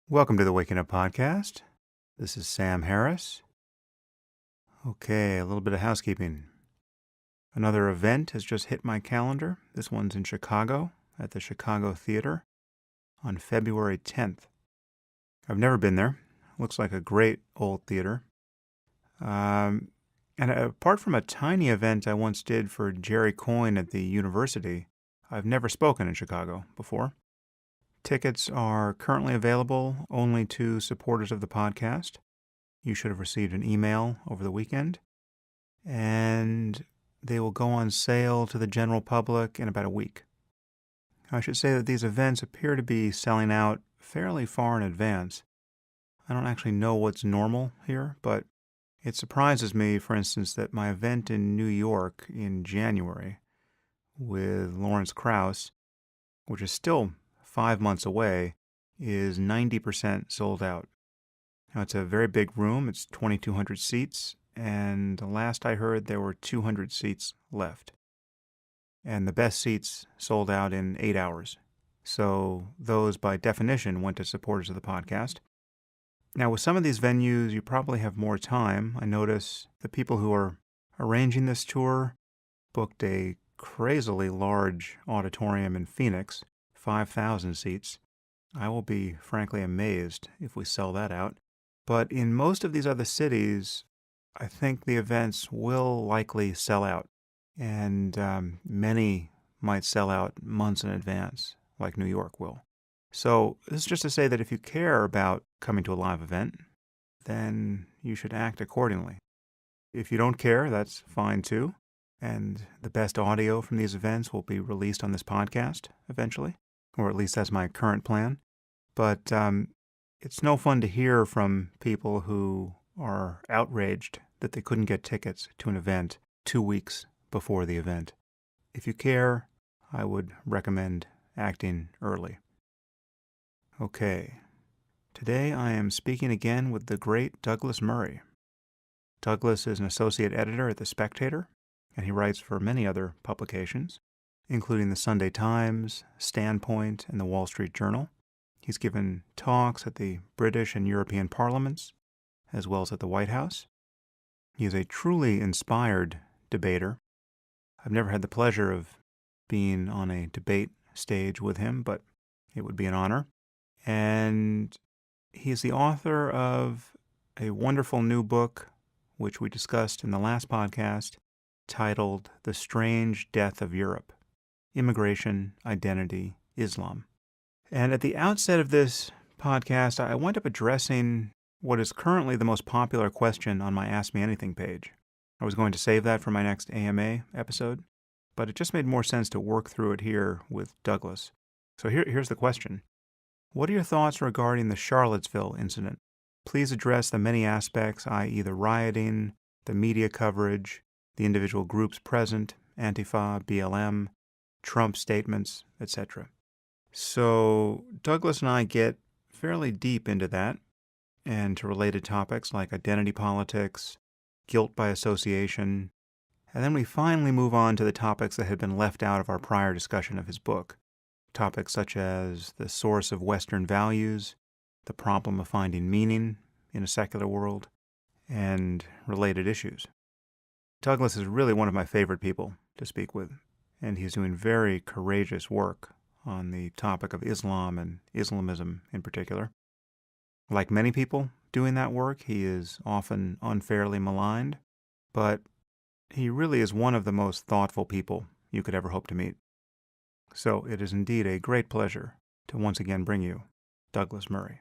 Welcome to the Waking Up Podcast. This is Sam Harris. Okay, a little bit of housekeeping. Another event has just hit my calendar. This one's in Chicago at the Chicago Theater on February 10th. I've never been there. Looks like a great old theater. And apart from a tiny event I once did for Jerry Coyne at the university, I've never spoken in Chicago before. Tickets are currently available only to supporters of the podcast. You should have received an email over the weekend, and they will go on sale to the general public in about a week. I should say that these events appear to be selling out fairly far in advance. I don't actually know what's normal here, but it surprises me, for instance, that my event in New York in January with Lawrence Krauss, which is still 5 months away, is 90% sold out. Now, it's a very big room. It's 2,200 seats, and the last I heard, there were 200 seats left. And the best seats sold out in 8 hours. So those, by definition, went to supporters of the podcast. Now, with some of these venues, you probably have more time. I notice the people who are arranging this tour booked a crazily large auditorium in Phoenix, 5,000 seats. I will be frankly amazed if we sell that out. But in most of these other cities, I think the events will likely sell out. And many might sell out months in advance, like New York will. So this is just to say that if you care about coming to a live event, then you should act accordingly. If you don't care, that's fine too. And the best audio from these events will be released on this podcast eventually, or at least that's my current plan. But it's no fun to hear from people who are outraged that they couldn't get tickets to an event 2 weeks before the event. If you care, I would recommend acting early. Okay, today I am speaking again with the great Douglas Murray. Douglas is an associate editor at The Spectator, and he writes for many other publications, including the Sunday Times, Standpoint, and the Wall Street Journal. He's given talks at the British and European parliaments, as well as at the White House. He is a truly inspired debater. I've never had the pleasure of being on a debate stage with him, but it would be an honor. And he is the author of a wonderful new book, which we discussed in the last podcast, titled The Strange Death of Europe: Immigration, Identity, Islam. And at the outset of this podcast, I wound up addressing what is currently the most popular question on my Ask Me Anything page. I was going to save that for my next AMA episode, but it just made more sense to work through it here with Douglas. So here's the question. What are your thoughts regarding the Charlottesville incident? Please address the many aspects, i.e. the rioting, the media coverage, the individual groups present, Antifa, BLM, Trump statements, etc. So Douglas and I get fairly deep into that and to related topics like identity politics, guilt by association, and then we finally move on to the topics that had been left out of our prior discussion of his book. Topics such as the source of Western values, the problem of finding meaning in a secular world, and related issues. Douglas is really one of my favorite people to speak with, and he's doing very courageous work on the topic of Islam and Islamism in particular. Like many people doing that work, he is often unfairly maligned, but he really is one of the most thoughtful people you could ever hope to meet. So it is indeed a great pleasure to once again bring you Douglas Murray.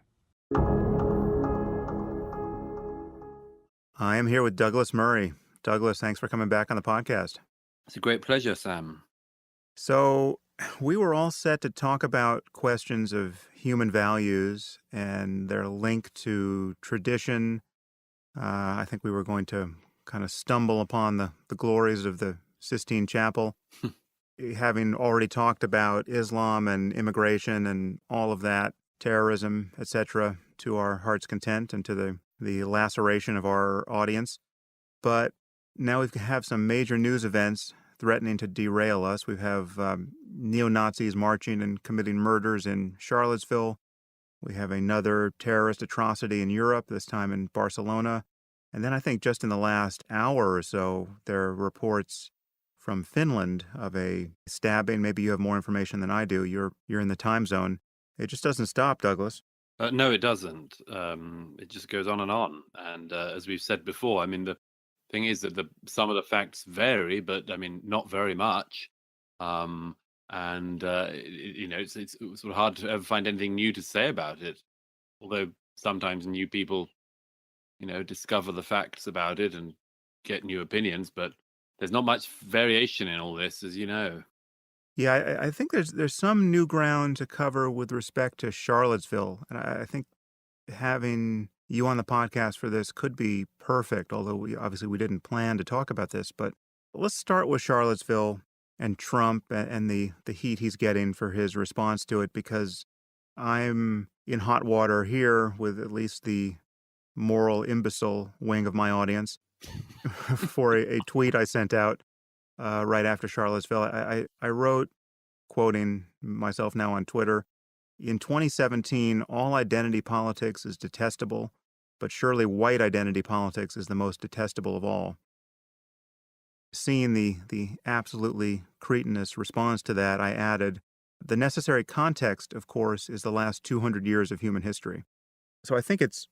I am here with Douglas Murray. Douglas, thanks for coming back on the podcast. It's a great pleasure, Sam. So we were all set to talk about questions of human values and their link to tradition. I think we were going to kind of stumble upon the glories of the Sistine Chapel. Having already talked about Islam and immigration and all of that, terrorism, etc., to our heart's content and to the laceration of our audience. But now we have some major news events threatening to derail us. We have neo-Nazis marching and committing murders in Charlottesville. We have another terrorist atrocity in Europe, this time in Barcelona. And then I think just in the last hour or so, there are reports from Finland of a stabbing. Maybe you have more information than I do. You're in the time zone. It just doesn't stop, Douglas. No, it doesn't. It just goes on and on. And as we've said before, I mean, the thing is that some of the facts vary, but I mean, not very much. Um, and it's sort of hard to ever find anything new to say about it. Although sometimes new people, discover the facts about it and get new opinions, but there's not much variation in all this, as you know. Yeah, I think there's some new ground to cover with respect to Charlottesville, and I think having you on the podcast for this could be perfect. Although we didn't plan to talk about this, but let's start with Charlottesville and Trump and the heat he's getting for his response to it, because I'm in hot water here with at least the moral imbecile wing of my audience for a tweet I sent out right after Charlottesville. I wrote, quoting myself now on Twitter, in 2017, all identity politics is detestable, but surely white identity politics is the most detestable of all. Seeing the absolutely cretinous response to that, I added, the necessary context, of course, is the last 200 years of human history. So I think it's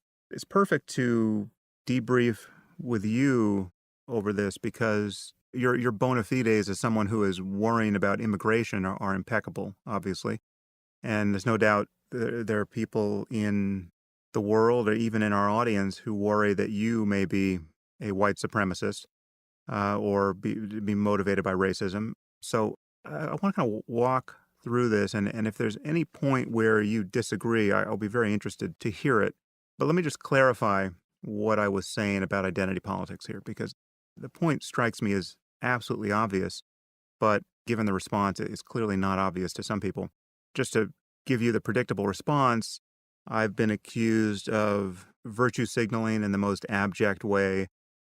perfect to debrief with you over this, because your bona fides as someone who is worrying about immigration are impeccable, obviously. And there's no doubt there are people in the world or even in our audience who worry that you may be a white supremacist or be motivated by racism. So I want to kind of walk through this. And if there's any point where you disagree, I'll be very interested to hear it. But let me just clarify what I was saying about identity politics here, because the point strikes me as absolutely obvious, but given the response, it's clearly not obvious to some people. Just to give you the predictable response, I've been accused of virtue signaling in the most abject way.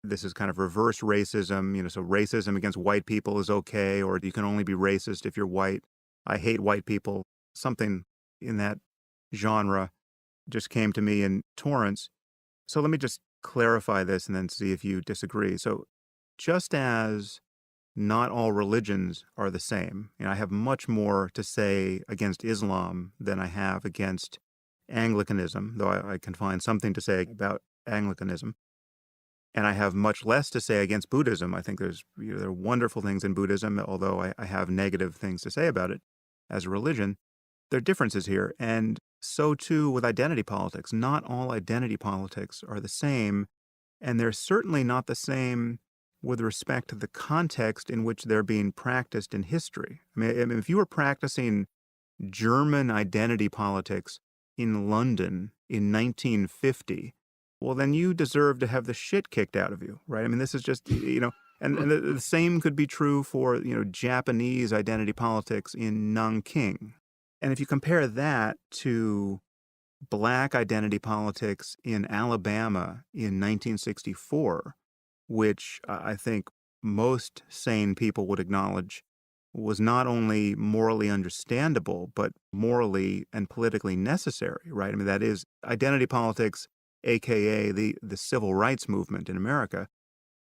This is kind of reverse racism, so racism against white people is okay, or you can only be racist if you're white. I hate white people. Something in that genre just came to me in torrents. So let me just clarify this and then see if you disagree. So just as not all religions are the same, I have much more to say against Islam than I have against Anglicanism, though I can find something to say about Anglicanism. And I have much less to say against Buddhism. I think there are wonderful things in Buddhism, although I have negative things to say about it as a religion. There are differences here. And so too with identity politics. Not all identity politics are the same, and they're certainly not the same with respect to the context in which they're being practiced in history. I mean, if you were practicing German identity politics in London in 1950, well, then you deserve to have the shit kicked out of you, right? I mean, this is just, and the same could be true for, Japanese identity politics in Nanking. And if you compare that to Black identity politics in Alabama in 1964, which I think most sane people would acknowledge was not only morally understandable, but morally and politically necessary, right? I mean, that is identity politics, aka the civil rights movement in America.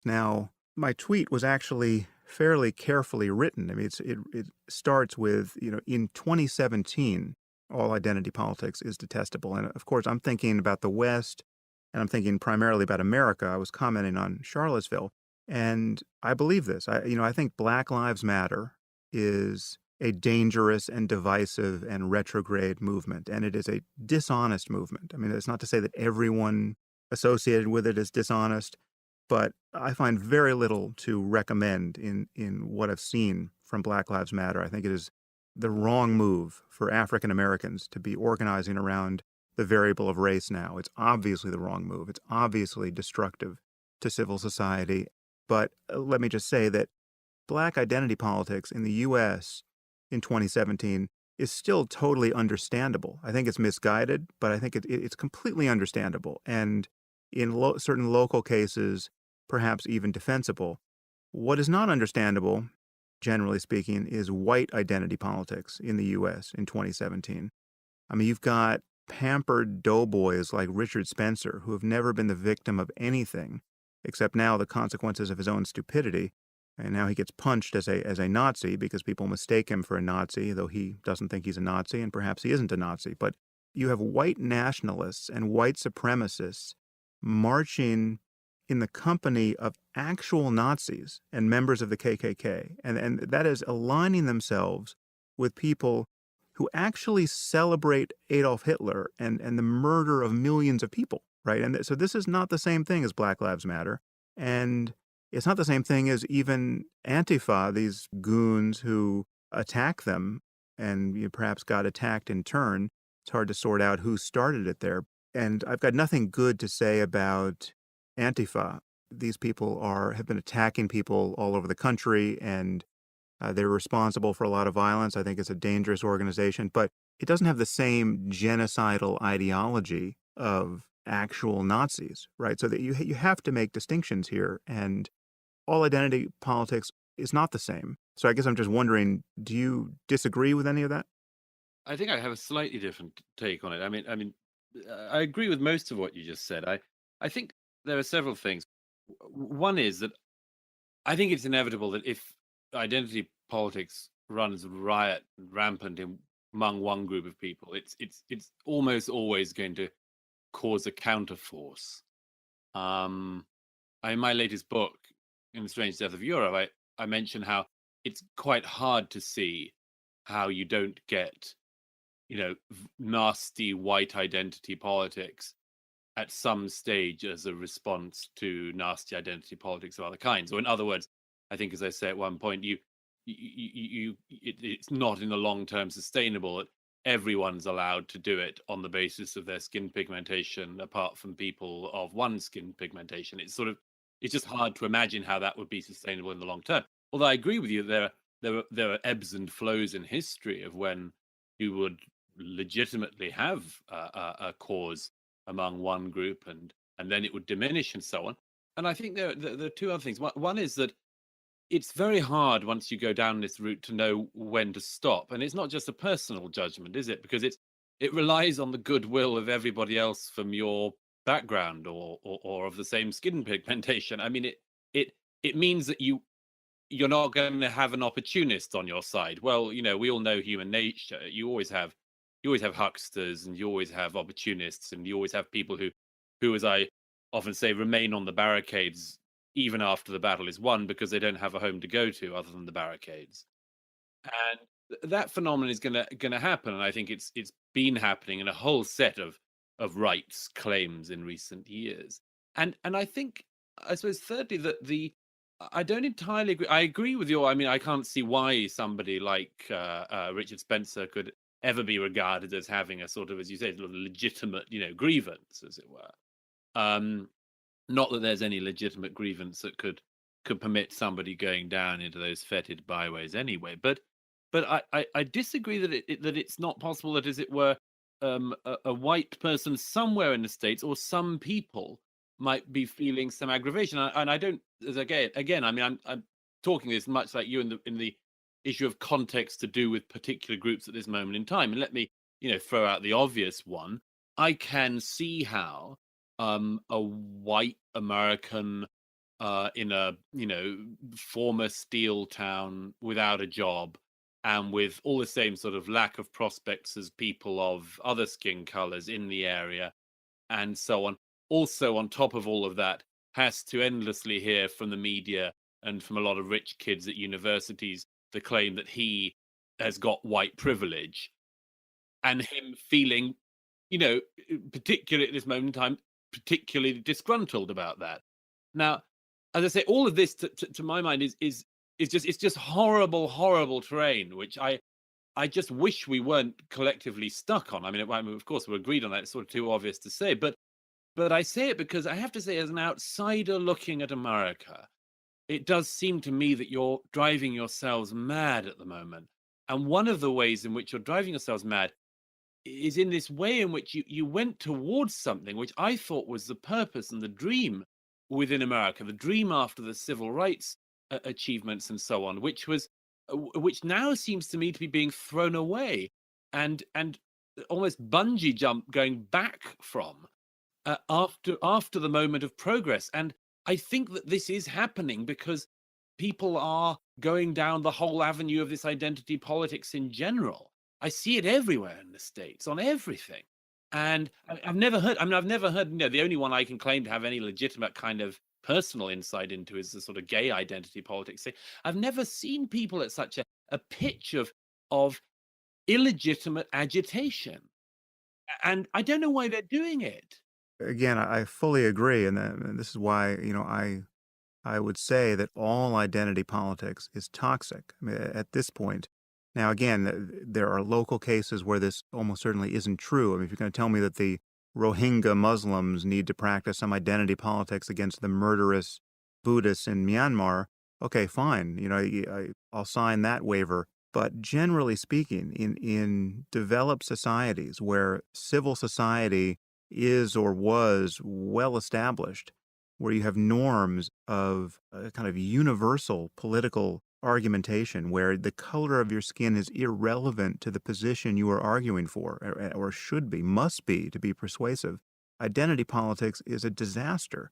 Now, my tweet was actually fairly carefully written. I mean, it starts with, in 2017, all identity politics is detestable. And of course, I'm thinking about the West, and I'm thinking primarily about America. I was commenting on Charlottesville, and I believe this. I think Black Lives Matter is a dangerous and divisive and retrograde movement, and it is a dishonest movement. I mean, it's not to say that everyone associated with it is dishonest, but I find very little to recommend in what I've seen from Black Lives Matter. I think it is the wrong move for African Americans to be organizing around the variable of race now. It's obviously the wrong move. It's obviously destructive to civil society. But let me just say that Black identity politics in the U.S. in 2017 is still totally understandable. I think it's misguided, but I think it's completely understandable. And in certain local cases, perhaps even defensible. What is not understandable, generally speaking, is white identity politics in the U.S. in 2017. I mean, you've got pampered doughboys like Richard Spencer, who have never been the victim of anything except now the consequences of his own stupidity. And now he gets punched as a Nazi because people mistake him for a Nazi, though he doesn't think he's a Nazi, and perhaps he isn't a Nazi. But you have white nationalists and white supremacists marching in the company of actual Nazis and members of the KKK. And that is aligning themselves with people who actually celebrate Adolf Hitler and the murder of millions of people, right? And so this is not the same thing as Black Lives Matter. And it's not the same thing as even Antifa, these goons who attack them and perhaps got attacked in turn. It's hard to sort out who started it there. And I've got nothing good to say about Antifa. These people have been attacking people all over the country, and they're responsible for a lot of violence. I think it's a dangerous organization, but it doesn't have the same genocidal ideology of actual Nazis, right? So that you have to make distinctions here, and all identity politics is not the same. So I guess I'm just wondering, do you disagree with any of that? I think I have a slightly different take on it. I agree with most of what you just said. I think there are several things. One is that I think it's inevitable that if identity politics runs rampant among one group of people, it's almost always going to cause a counterforce. In my latest book, In the Strange Death of Europe, I mention how it's quite hard to see how you don't get, nasty white identity politics at some stage as a response to nasty identity politics of other kinds. Or in other words, I think, as I say at one point, it's not in the long term sustainable that everyone's allowed to do it on the basis of their skin pigmentation, apart from people of one skin pigmentation. It's just hard to imagine how that would be sustainable in the long term. Although I agree with you, there are ebbs and flows in history of when you would legitimately have a cause among one group, and then it would diminish and so on. And I think there are two other things. One is that it's very hard once you go down this route to know when to stop. And it's not just a personal judgment, is it? Because it relies on the goodwill of everybody else from your background or of the same skin pigmentation. I mean, it means that you're not going to have an opportunist on your side. Well, we all know human nature. You always have hucksters, and you always have opportunists, and you always have people who, as I often say, remain on the barricades even after the battle is won because they don't have a home to go to other than the barricades. And that phenomenon is going to happen, and I think it's been happening in a whole set of rights claims in recent years. And I think, I suppose, thirdly, that I don't entirely agree. I agree with you. I mean, I can't see why somebody like Richard Spencer could ever be regarded as having a sort of, as you say, sort of legitimate, grievance, as it were. Not that there's any legitimate grievance that could permit somebody going down into those fetid byways anyway. But I disagree that it's not possible that, as it were, a white person somewhere in the States or some people might be feeling some aggravation. And I don't, as again, I mean, I'm talking this much like you in the issue of context to do with particular groups at this moment in time. And let me, throw out the obvious one. I can see how a white American in a former steel town without a job and with all the same sort of lack of prospects as people of other skin colors in the area and so on, also on top of all of that, has to endlessly hear from the media and from a lot of rich kids at universities the claim that he has got white privilege, and him feeling, particularly at this moment in time, particularly disgruntled about that. Now, as I say, all of this, to my mind, is just horrible terrain, which I just wish we weren't collectively stuck on. I mean, of course, we're agreed on that. It's sort of too obvious to say, but I say it because I have to say, as an outsider looking at America, it does seem to me that you're driving yourselves mad at the moment. And one of the ways in which you're driving yourselves mad is in this way in which you went towards something which I thought was the purpose and the dream within America, the dream after the civil rights achievements and so on, which now seems to me to be being thrown away. And almost bungee jump going back from after the moment of progress. And I think that this is happening because people are going down the whole avenue of this identity politics in general. I see it everywhere in the States on everything. And I've never heard, I mean, I've never heard, the only one I can claim to have any legitimate kind of personal insight into is the sort of gay identity politics thing. I've never seen people at such a pitch of illegitimate agitation. And I don't know why they're doing it. Again, I fully agree, and this is why, I would say that all identity politics is toxic. I mean, at this point. Now, again, there are local cases where this almost certainly isn't true. I mean, if you're going to tell me that the Rohingya Muslims need to practice some identity politics against the murderous Buddhists in Myanmar, okay, fine. I'll sign that waiver. But generally speaking, in developed societies where civil society is or was well established, where you have norms of a kind of universal political argumentation, where the color of your skin is irrelevant to the position you are arguing for, or should be, must be, to be persuasive, identity politics is a disaster.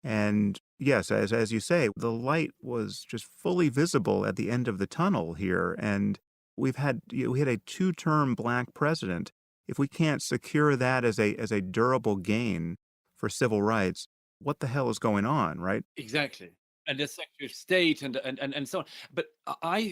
And yes, as you say, the light was just fully visible at the end of the tunnel here, and we had a two-term black president. If we can't secure that as a durable gain for civil rights, what the hell is going on, right? Exactly. And the Secretary of State and so on. But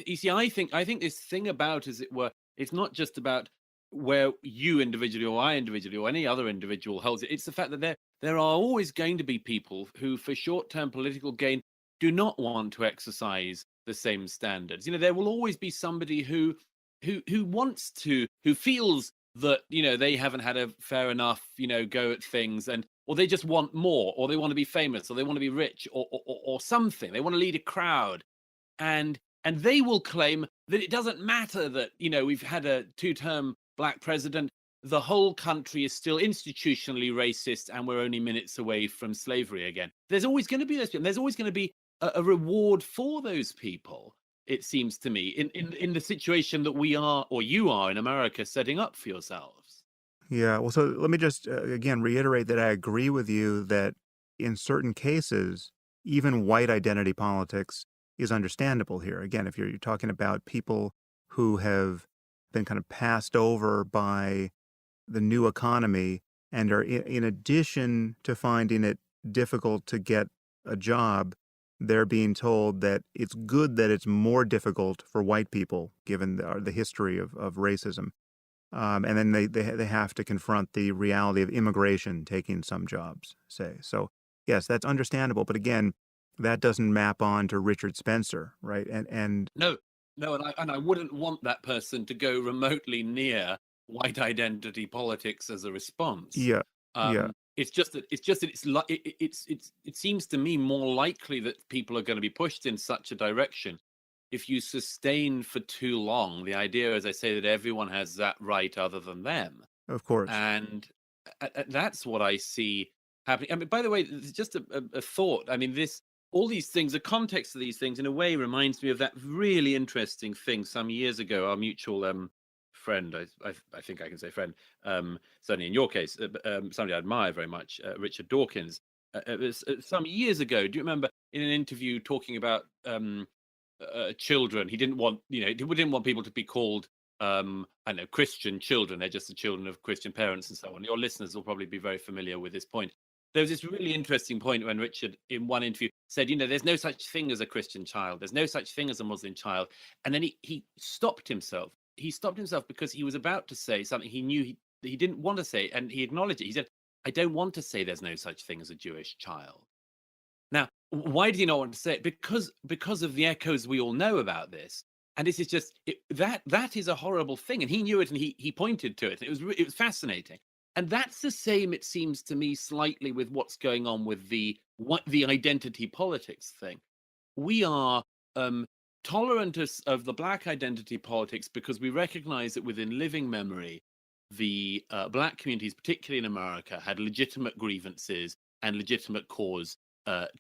you see, I think this thing about, as it were, it's not just about where you individually or I individually or any other individual holds it. It's the fact that there are always going to be people who, for short-term political gain, do not want to exercise the same standards. There will always be somebody who wants to, who feels that they haven't had a fair enough go at things, or they just want more, or they want to be famous, or they want to be rich, or something. They want to lead a crowd, and they will claim that it doesn't matter that we've had a two-term black president. The whole country is still institutionally racist, and we're only minutes away from slavery again. There's always going to be this, and there's always going to be a reward for those people. It seems to me, in the situation that we are, or you are, in America, setting up for yourselves. Yeah, well, so let me just again reiterate that I agree with you that in certain cases, even white identity politics is understandable here. Again, if you're talking about people who have been kind of passed over by the new economy and are, in addition to finding it difficult to get a job, they're being told that it's good that it's more difficult for white people, given the history of racism. And then they have to confront the reality of immigration taking some jobs, say. So, yes, that's understandable. But again, that doesn't map on to Richard Spencer, right? And No, no, and I wouldn't want that person to go remotely near white identity politics as a response. yeah, yeah, It's just that it seems to me more likely that people are going to be pushed in such a direction if you sustain for too long the idea, as I say, that everyone has that right other than them. of course. And that's what I see happening. I mean, by the way, just a thought. I mean, all these things, the context of these things, in a way, reminds me of that really interesting thing some years ago. Our mutual friend, I think I can say friend, certainly in your case, somebody I admire very much, Richard Dawkins. It was some years ago. Do you remember in an interview talking about children? He didn't want, he didn't want people to be called I know, Christian children. They're just the children of Christian parents and so on. Your listeners will probably be very familiar with this point. There was this really interesting point when Richard, in one interview, said, there's no such thing as a Christian child. There's no such thing as a Muslim child. And then he stopped himself. He stopped himself because he was about to say something he knew he didn't want to say, and he acknowledged it. He said, I don't want to say there's no such thing as a Jewish child. Now, why did he not want to say it? Because of the echoes we all know about this. And this is just that is a horrible thing, and he knew it, and he pointed to it. It was fascinating, and that's the same. It seems to me slightly with what's going on with the identity politics thing. We are tolerant of the black identity politics because we recognize that within living memory, the black communities, particularly in America, had legitimate grievances and legitimate cause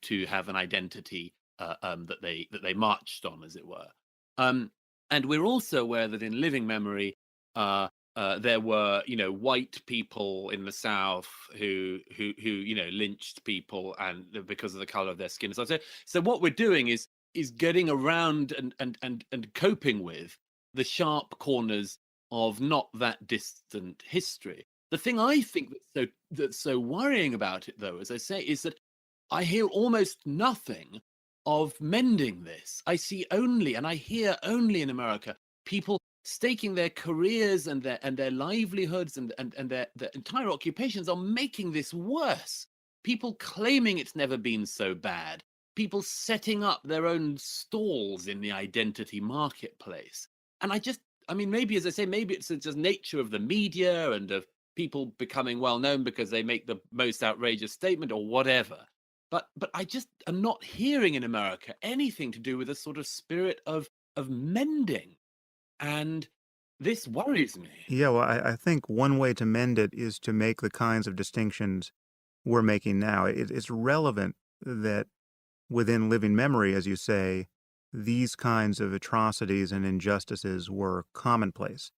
to have an identity that they marched on, as it were. And we're also aware that in living memory, there were, white people in the South who lynched people and because of the color of their skin. So what we're doing is getting around and coping with the sharp corners of not that distant history. The thing I think that's so worrying about it, though, as I say, is that I hear almost nothing of mending this. I see only, and I hear only in America, people staking their careers and their livelihoods and their entire occupations on making this worse. People claiming it's never been so bad. People setting up their own stalls in the identity marketplace. And I mean, maybe, as I say, maybe it's just nature of the media and of people becoming well known because they make the most outrageous statement or whatever. But I just am not hearing in America anything to do with a sort of spirit of mending. And this worries me. Yeah, well, I think one way to mend it is to make the kinds of distinctions we're making now. It's relevant that within living memory, as you say, these kinds of atrocities and injustices were commonplace.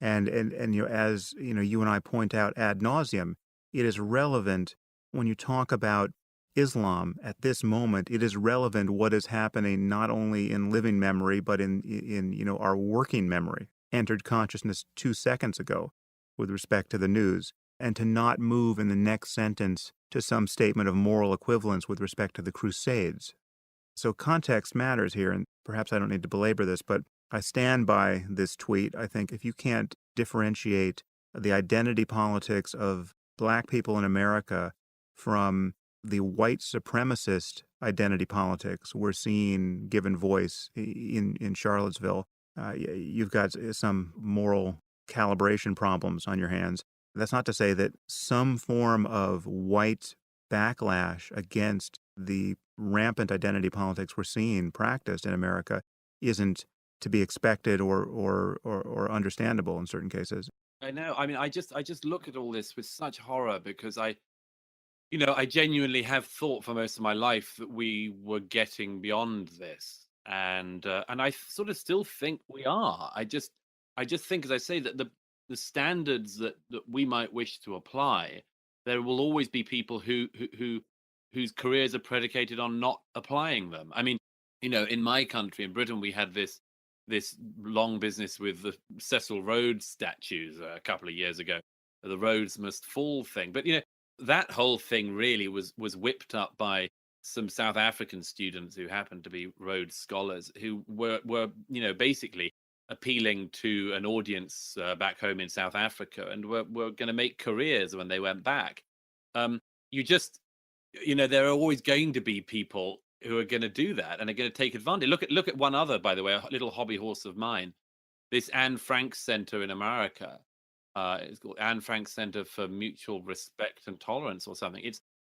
And as you and I point out ad nauseum, it is relevant when you talk about Islam at this moment. It is relevant what is happening not only in living memory but in our working memory, entered consciousness 2 seconds ago with respect to the news, and to not move in the next sentence to some statement of moral equivalence with respect to the Crusades. So context matters here, and perhaps I don't need to belabor this, but I stand by this tweet. I think if you can't differentiate the identity politics of Black people in America from the white supremacist identity politics we're seeing given voice in Charlottesville, you've got some moral calibration problems on your hands. That's not to say that some form of white backlash against the rampant identity politics we're seeing practiced in America isn't to be expected or understandable in certain cases. I know. I mean, I just look at all this with such horror because I genuinely have thought for most of my life that we were getting beyond this, and I sort of still think we are. I just think, as I say, that the standards that we might wish to apply, there will always be people whose careers are predicated on not applying them. I mean, in my country, in Britain, we had this long business with the Cecil Rhodes statues a couple of years ago, the Rhodes must fall thing. But that whole thing really was whipped up by some South African students who happened to be Rhodes scholars who were basically appealing to an audience back home in South Africa and were going to make careers when they went back. You just there are always going to be people who are going to do that and are going to take advantage. Look at one other, by the way, a little hobby horse of mine. This Anne Frank Center in America. It's called Anne Frank Center for Mutual Respect and Tolerance or something.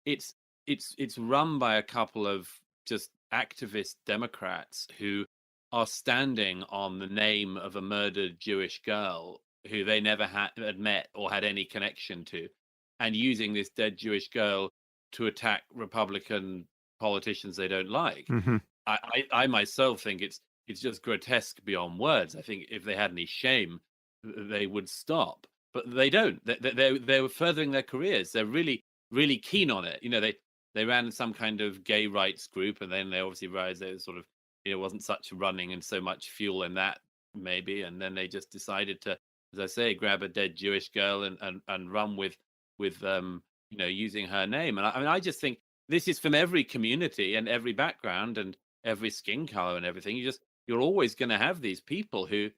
It's run by a couple of just activist Democrats who are standing on the name of a murdered Jewish girl who they never had met or had any connection to, and using this dead Jewish girl to attack Republican politicians they don't like. Hmm. I myself think it's just grotesque beyond words. I think if they had any shame, they would stop, but they don't. They were furthering their careers. They're really really keen on it. They ran some kind of gay rights group, and then they obviously realized there was sort of wasn't such running and so much fuel in that maybe, and then they just decided to, as I say, grab a dead Jewish girl and run with using her name. And I mean, I just think this is from every community and every background and every skin color and everything. You're always going to have these people who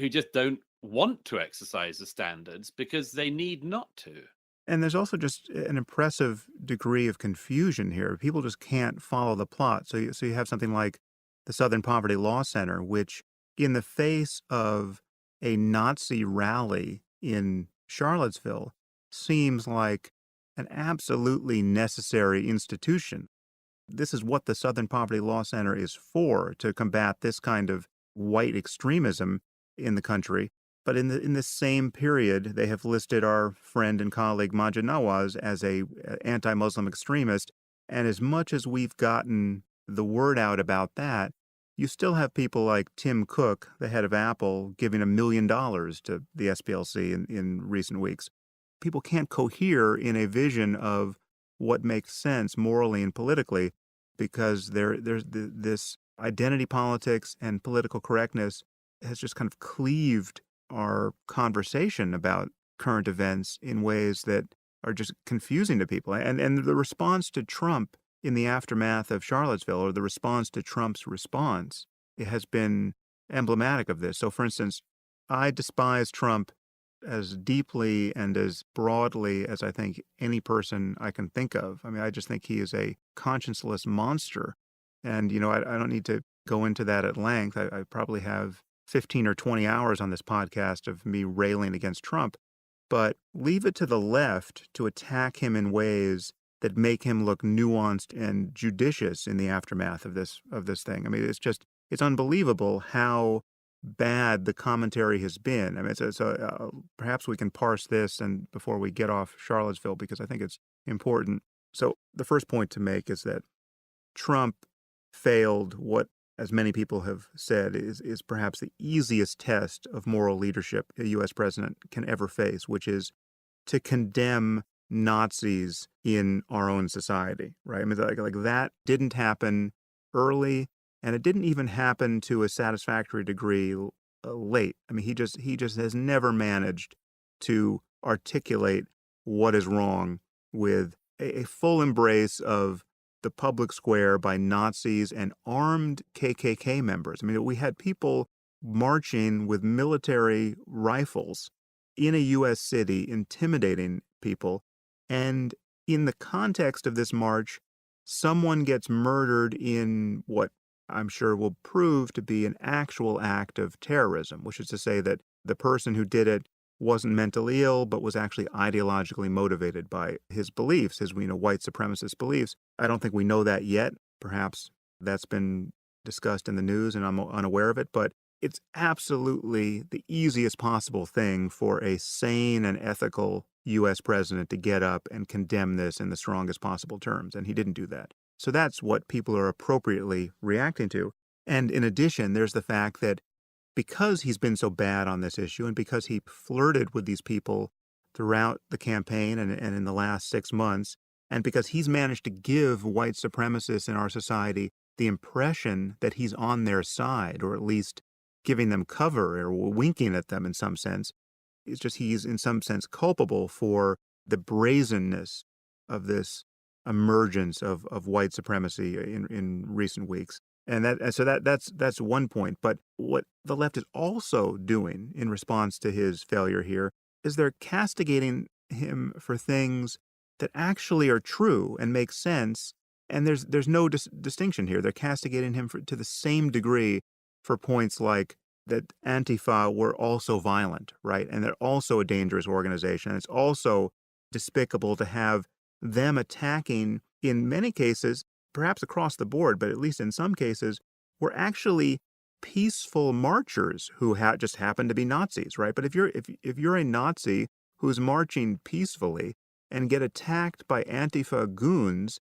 just don't want to exercise the standards because they need not to. And there's also just an impressive degree of confusion here. People just can't follow the plot. So you have something like the Southern Poverty Law Center, which, in the face of a Nazi rally in Charlottesville, seems like an absolutely necessary institution. This is what the Southern Poverty Law Center is for, to combat this kind of white extremism in the country. But in this same period, they have listed our friend and colleague Maajid Nawaz as a anti-Muslim extremist. And as much as we've gotten the word out about that, you still have people like Tim Cook, the head of Apple, giving $1 million to the SPLC in recent weeks. People can't cohere in a vision of what makes sense morally and politically because this identity politics and political correctness has just kind of cleaved our conversation about current events in ways that are just confusing to people. And the response to Trump in the aftermath of Charlottesville, or the response to Trump's response, it has been emblematic of this. So, for instance, I despise Trump as deeply and as broadly as I think any person I can think of. I mean, I just think he is a conscienceless monster. And, I don't need to go into that at length. I probably have 15 or 20 hours on this podcast of me railing against Trump. But leave it to the left to attack him in ways that make him look nuanced and judicious in the aftermath of this thing. I mean, it's unbelievable how bad the commentary has been. I mean, perhaps we can parse this and before we get off Charlottesville, because I think it's important. So the first point to make is that Trump failed what, as many people have said, is perhaps the easiest test of moral leadership a U.S. president can ever face, which is to condemn Nazis in our own society, right? I mean, like that didn't happen early, and it didn't even happen to a satisfactory degree late. I mean, he just has never managed to articulate what is wrong with a full embrace of the public square by Nazis and armed KKK members. I mean, we had people marching with military rifles in a U.S. city, intimidating people. And in the context of this march, someone gets murdered in what I'm sure will prove to be an actual act of terrorism, which is to say that the person who did it wasn't mentally ill, but was actually ideologically motivated by his beliefs, his white supremacist beliefs. I don't think we know that yet. Perhaps that's been discussed in the news and I'm unaware of it, but it's absolutely the easiest possible thing for a sane and ethical U.S. president to get up and condemn this in the strongest possible terms, and he didn't do that. So that's what people are appropriately reacting to. And in addition, there's the fact that because he's been so bad on this issue and because he flirted with these people throughout the campaign and in the last 6 months, and because he's managed to give white supremacists in our society the impression that he's on their side, or at least giving them cover or winking at them in some sense, it's just he's in some sense culpable for the brazenness of this emergence of white supremacy in recent weeks. And that's one point. But what the left is also doing in response to his failure here is they're castigating him for things that actually are true and make sense. And there's no distinction here. They're castigating him to the same degree for points like that Antifa were also violent, right? And they're also a dangerous organization. And it's also despicable to have them attacking, in many cases, perhaps across the board, but at least in some cases, were actually peaceful marchers who just happened to be Nazis, right? But if you're a Nazi who's marching peacefully and get attacked by Antifa goons,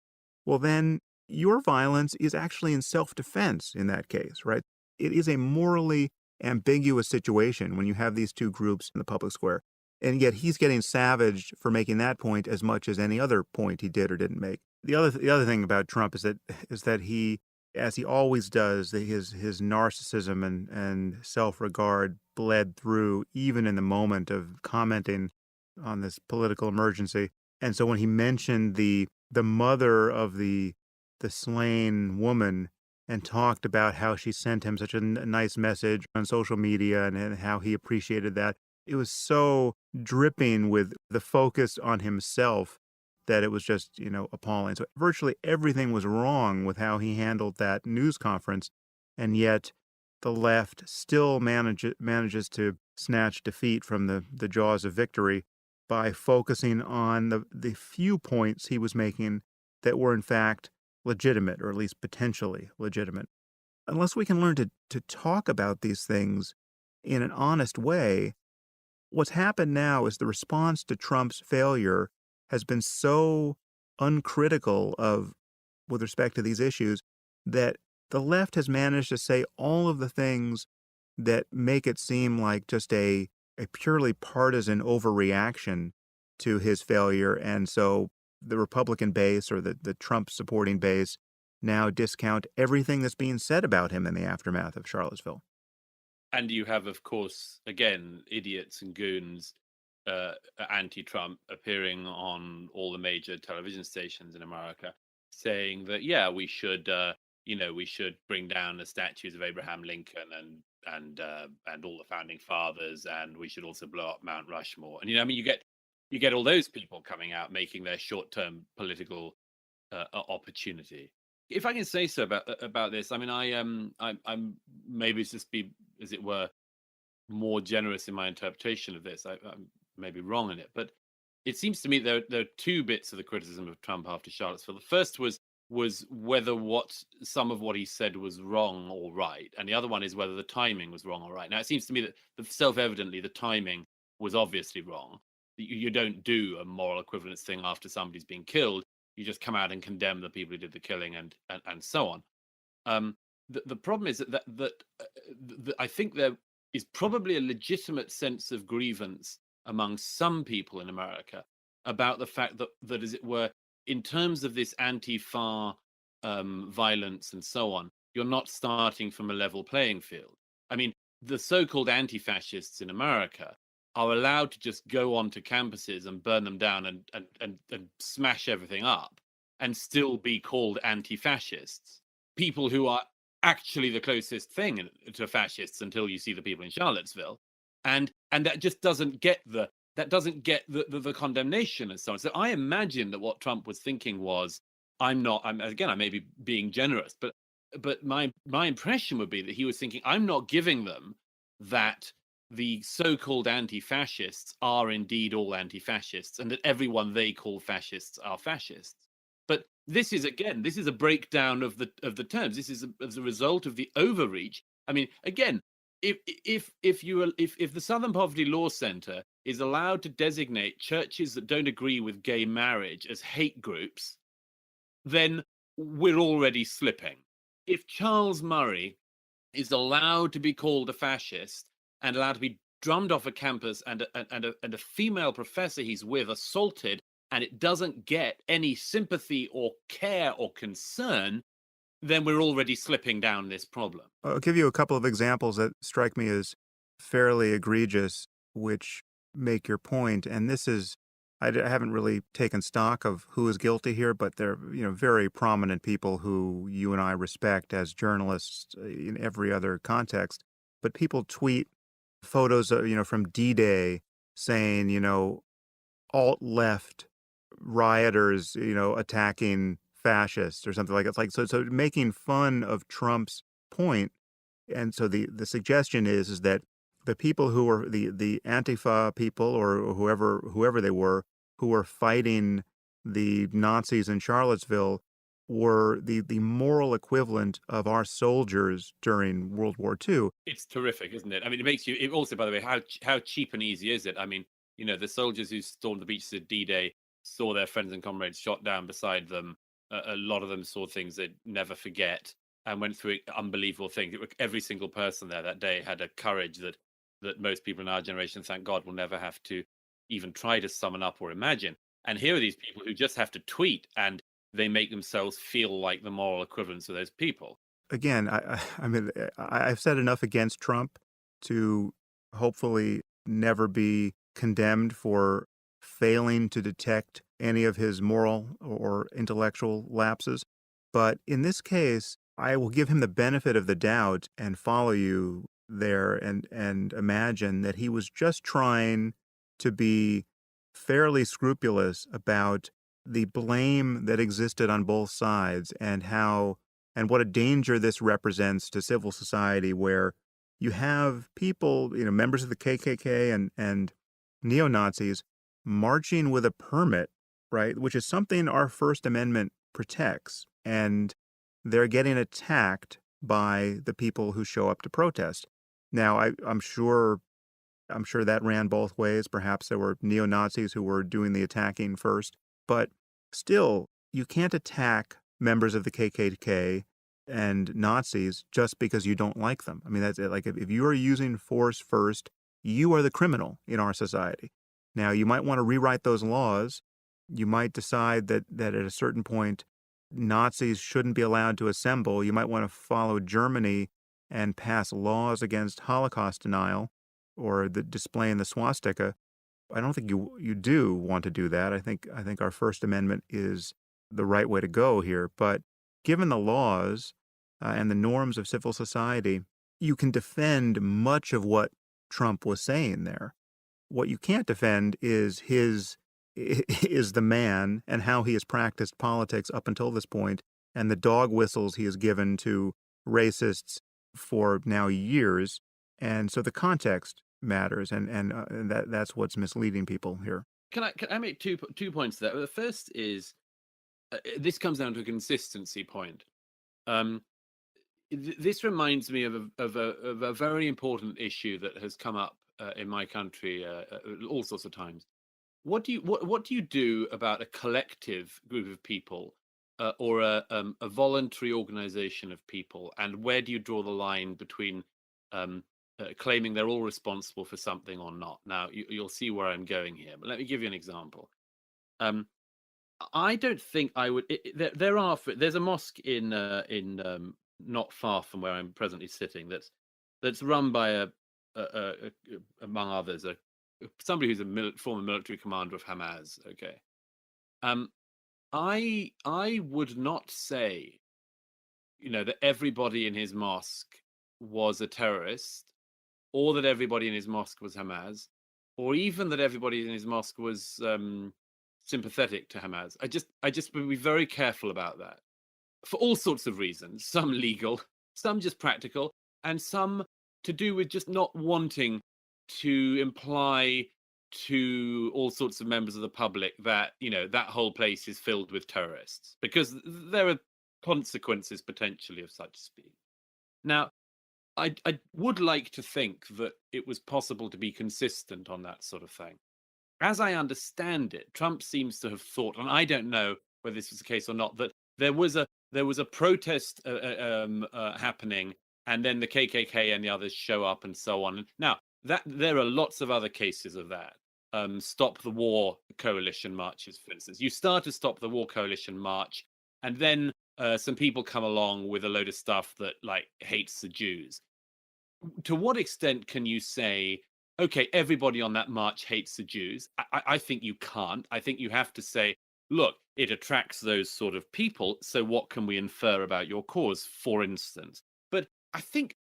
well, then your violence is actually in self-defense in that case, right? It is a morally ambiguous situation when you have these two groups in the public square. And yet he's getting savaged for making that point as much as any other point he did or didn't make. The other thing about Trump is that he, as he always does, his narcissism and self-regard bled through even in the moment of commenting on this political emergency. And so when he mentioned the mother of the slain woman and talked about how she sent him such a nice message on social media and how he appreciated that, it was so dripping with the focus on himself that it was just, appalling. So virtually everything was wrong with how he handled that news conference, and yet the left still manages to snatch defeat from the jaws of victory by focusing on the few points he was making that were in fact legitimate, or at least potentially legitimate. Unless we can learn to talk about these things in an honest way, what's happened now is the response to Trump's failure has been so uncritical with respect to these issues that the left has managed to say all of the things that make it seem like just a purely partisan overreaction to his failure. And so the Republican base or the Trump supporting base now discount everything that's being said about him in the aftermath of Charlottesville. And you have, of course, again, idiots and goons, anti-Trump, appearing on all the major television stations in America, saying that yeah, we should bring down the statues of Abraham Lincoln and all the founding fathers, and we should also blow up Mount Rushmore. And I mean, you get all those people coming out making their short-term political opportunity. If I can say so about this, I mean, I'm maybe it's just be, as it were, more generous in my interpretation of this. I'm maybe wrong in it, but it seems to me there are two bits of the criticism of Trump after Charlottesville. The first was whether some of what he said was wrong or right, and the other one is whether the timing was wrong or right. Now, it seems to me that self-evidently the timing was obviously wrong. You don't do a moral equivalence thing after somebody's been killed. You just come out and condemn the people who did the killing and so on. The problem is that I think there is probably a legitimate sense of grievance among some people in America about the fact that as it were, in terms of this anti-Fa violence and so on, you're not starting from a level playing field. I mean, the so-called anti-fascists in America are allowed to just go onto campuses and burn them down and smash everything up and still be called anti-fascists. People who are actually the closest thing to fascists until you see the people in Charlottesville. And that just doesn't get the condemnation and so on. So I imagine that what Trump was thinking was, I may be being generous, but my impression would be that he was thinking, I'm not giving them that the so-called anti-fascists are indeed all anti-fascists, and that everyone they call fascists are fascists. But this is a breakdown of the terms. This is as a result of the overreach. I mean, again, if the Southern Poverty Law Center is allowed to designate churches that don't agree with gay marriage as hate groups, then we're already slipping. If Charles Murray is allowed to be called a fascist and allowed to be drummed off a campus and a female professor he's with assaulted, and it doesn't get any sympathy or care or concern, then we're already slipping down this problem. I'll give you a couple of examples that strike me as fairly egregious, which make your point. And this is, I haven't really taken stock of who is guilty here, but they're very prominent people who you and I respect as journalists in every other context. But people tweet photos of, from D-Day saying, alt-left rioters, attacking fascists or something like that. It's like so making fun of Trump's point. And so the suggestion is that the people who are the Antifa people or whoever they were who were fighting the Nazis in Charlottesville were the moral equivalent of our soldiers during World War II. It's terrific, isn't it? I mean, it also, by the way, how cheap and easy is it? I mean, the soldiers who stormed the beaches of D-Day saw their friends and comrades shot down beside them. A lot of them saw things they'd never forget and went through unbelievable things. Every single person there that day had a courage that most people in our generation, thank God, will never have to even try to summon up or imagine. And here are these people who just have to tweet, and they make themselves feel like the moral equivalents of those people. Again, I mean, I've said enough against Trump to hopefully never be condemned for failing to detect any of his moral or intellectual lapses. But in this case, I will give him the benefit of the doubt and follow you there and imagine that he was just trying to be fairly scrupulous about the blame that existed on both sides and what a danger this represents to civil society, where you have people, members of the KKK and neo-Nazis marching with a permit, right, which is something our First Amendment protects, and they're getting attacked by the people who show up to protest. Now, I'm sure that ran both ways. Perhaps there were neo-Nazis who were doing the attacking first, but still, you can't attack members of the KKK and Nazis just because you don't like them. I mean, that's it. Like if you are using force first, you are the criminal in our society. Now, you might want to rewrite those laws. You might decide that at a certain point, Nazis shouldn't be allowed to assemble. You might want to follow Germany and pass laws against Holocaust denial or the displaying the swastika. I don't think you do want to do that. I think our First Amendment is the right way to go here. But given the laws and the norms of civil society, you can defend much of what Trump was saying there. What you can't defend is is the man and how he has practiced politics up until this point, and the dog whistles he has given to racists for now years. And so the context matters, and that's what's misleading people here. Can I make two points there? The first is this comes down to a consistency point. Um, this reminds me of a very important issue that has come up in my country all sorts of times. What do you do about a collective group of people or a voluntary organization of people, and where do you draw the line between claiming they're all responsible for something or not? Now you'll see where I'm going here, but let me give you an example. Um, I don't think I would. There's a mosque in not far from where I'm presently sitting that's run by among others somebody who's a former military commander of Hamas. Okay, um, I would not say, that everybody in his mosque was a terrorist, or that everybody in his mosque was Hamas, or even that everybody in his mosque was sympathetic to Hamas. I just would be very careful about that for all sorts of reasons. Some legal, some just practical, and some to do with just not wanting to imply to all sorts of members of the public that that whole place is filled with terrorists, because there are consequences potentially of such speech. Now, I would like to think that it was possible to be consistent on that sort of thing. As I understand it, Trump seems to have thought, and I don't know whether this was the case or not, that there was a protest happening, and then the KKK and the others show up and so on. Now, that there are lots of other cases of that. Stop the War Coalition marches, for instance. You start a Stop the War Coalition march, and then some people come along with a load of stuff that hates the Jews. To what extent can you say, okay, everybody on that march hates the Jews? I think you can't. I think you have to say, look, it attracts those sort of people, so what can we infer about your cause, for instance? But I think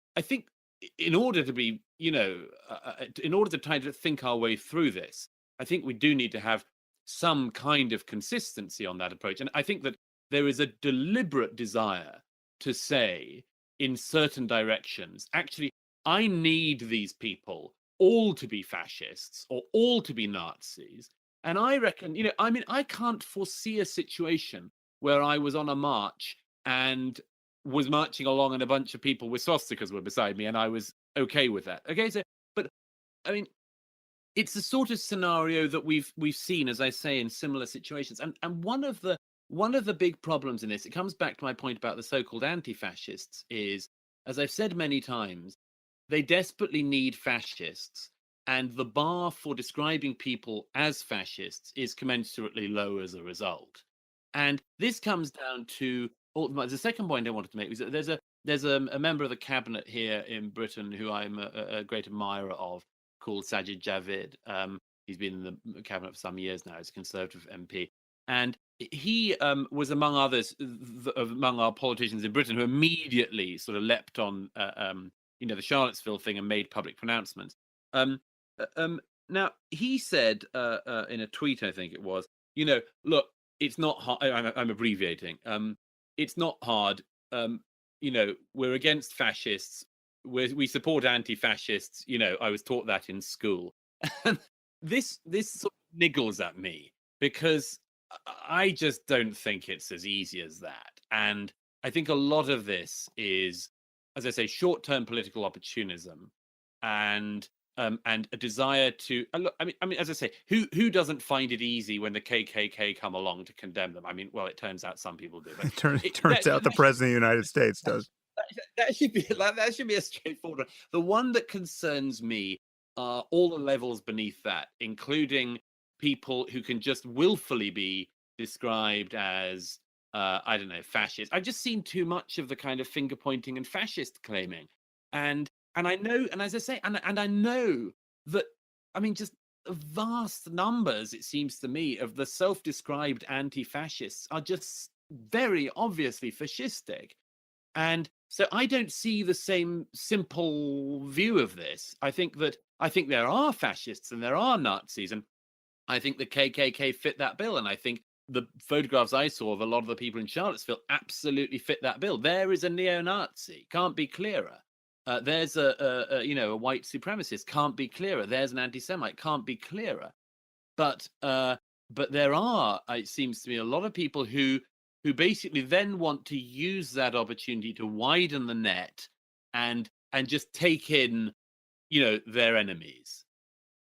in order to be, in order to try to think our way through this, I think we do need to have some kind of consistency on that approach. And I think that there is a deliberate desire to say in certain directions, actually, I need these people all to be fascists or all to be Nazis. And I reckon, I can't foresee a situation where I was on a march and was marching along and a bunch of people with swastikas were beside me and I was okay with that. Okay, so, but I mean, it's the sort of scenario that we've seen, as I say, in similar situations. And one of the big problems in this, it comes back to my point about the so-called anti-fascists, is, as I've said many times, they desperately need fascists, and the bar for describing people as fascists is commensurately low as a result. And this comes down to the second point I wanted to make was that there's a member of the cabinet here in Britain who I'm a great admirer of, called Sajid Javid. He's been in the cabinet for some years now. He's a Conservative MP, and he was among others, among our politicians in Britain, who immediately sort of leapt on the Charlottesville thing and made public pronouncements. Now, he said in a tweet, I think it was, look, it's not hard. I'm abbreviating. It's not hard. We're against fascists. We support anti-fascists. I was taught that in school. And this sort of niggles at me, because I just don't think it's as easy as that. And I think a lot of this is, as I say, short-term political opportunism. And and a desire to look. I mean, as I say, who doesn't find it easy when the KKK come along to condemn them? I mean, well, it turns out some people do, but It it, turns out the president of the United States does. that should be that should be a straightforward one. The one that concerns me are all the levels beneath that, including people who can just willfully be described as I don't know, fascist. I've just seen too much of the kind of finger pointing and fascist claiming, and I know, and as I say, and I know that, I mean, just vast numbers, it seems to me, of the self-described anti-fascists are just very obviously fascistic. And so I don't see the same simple view of this. I think there are fascists and there are Nazis, and I think the KKK fit that bill. And I think the photographs I saw of a lot of the people in Charlottesville absolutely fit that bill. There is a neo-Nazi, can't be clearer. There's a white supremacist, can't be clearer. There's an anti-Semite, can't be clearer. But there are, it seems to me, a lot of people who basically then want to use that opportunity to widen the net and just take in, their enemies.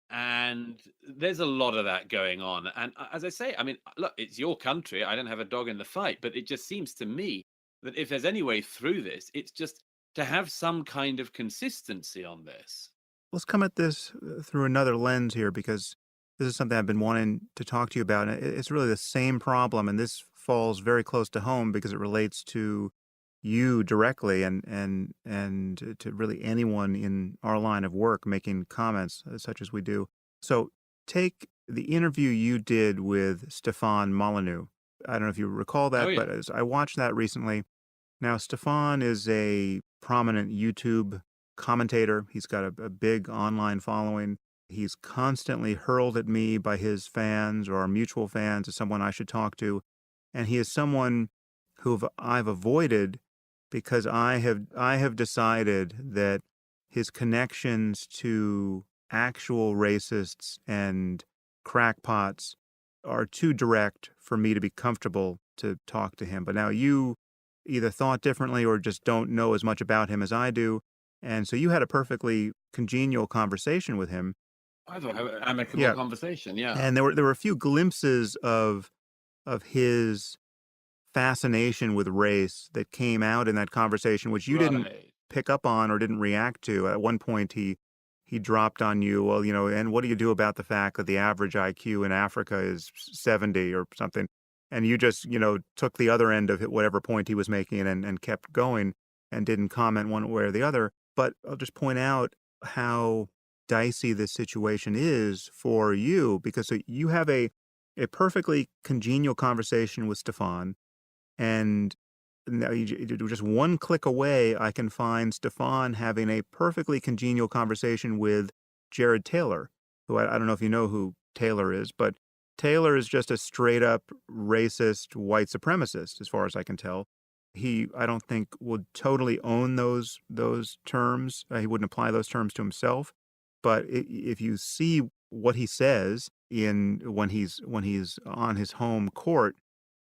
And there's a lot of that going on. And as I say, I mean, look, it's your country. I don't have a dog in the fight, but it just seems to me that if there's any way through this, it's just to have some kind of consistency on this. Let's come at this through another lens here because this is something I've been wanting to talk to you about. And it's really the same problem, and this falls very close to home because it relates to you directly and to really anyone in our line of work making comments such as we do. So take the interview you did with Stefan Molyneux. I don't know if you recall Oh that, yeah. but as I watched that recently. Now, Stefan is a prominent YouTube commentator. He's got a big online following. He's constantly hurled at me by his fans or our mutual fans as someone I should talk to. And he is someone who I've avoided because I have decided that his connections to actual racists and crackpots are too direct for me to be comfortable to talk to him. But now you either thought differently or just don't know as much about him as I do. And so you had a perfectly congenial conversation with him. I thought have an amicable Yeah. conversation. Yeah. And there were a few glimpses of his fascination with race that came out in that conversation, which you didn't Right. pick up on or didn't react to. At one point, he dropped on you, well, and what do you do about the fact that the average IQ in Africa is 70 or something? And you just, took the other end of whatever point he was making and kept going and didn't comment one way or the other. But I'll just point out how dicey this situation is for you because so you have a perfectly congenial conversation with Stefan, and now just one click away, I can find Stefan having a perfectly congenial conversation with Jared Taylor, who I don't know if you know who Taylor is, but Taylor is just a straight up racist white supremacist, as far as I can tell. I don't think, would totally own those terms. He wouldn't apply those terms to himself. But if you see what he says when he's on his home court.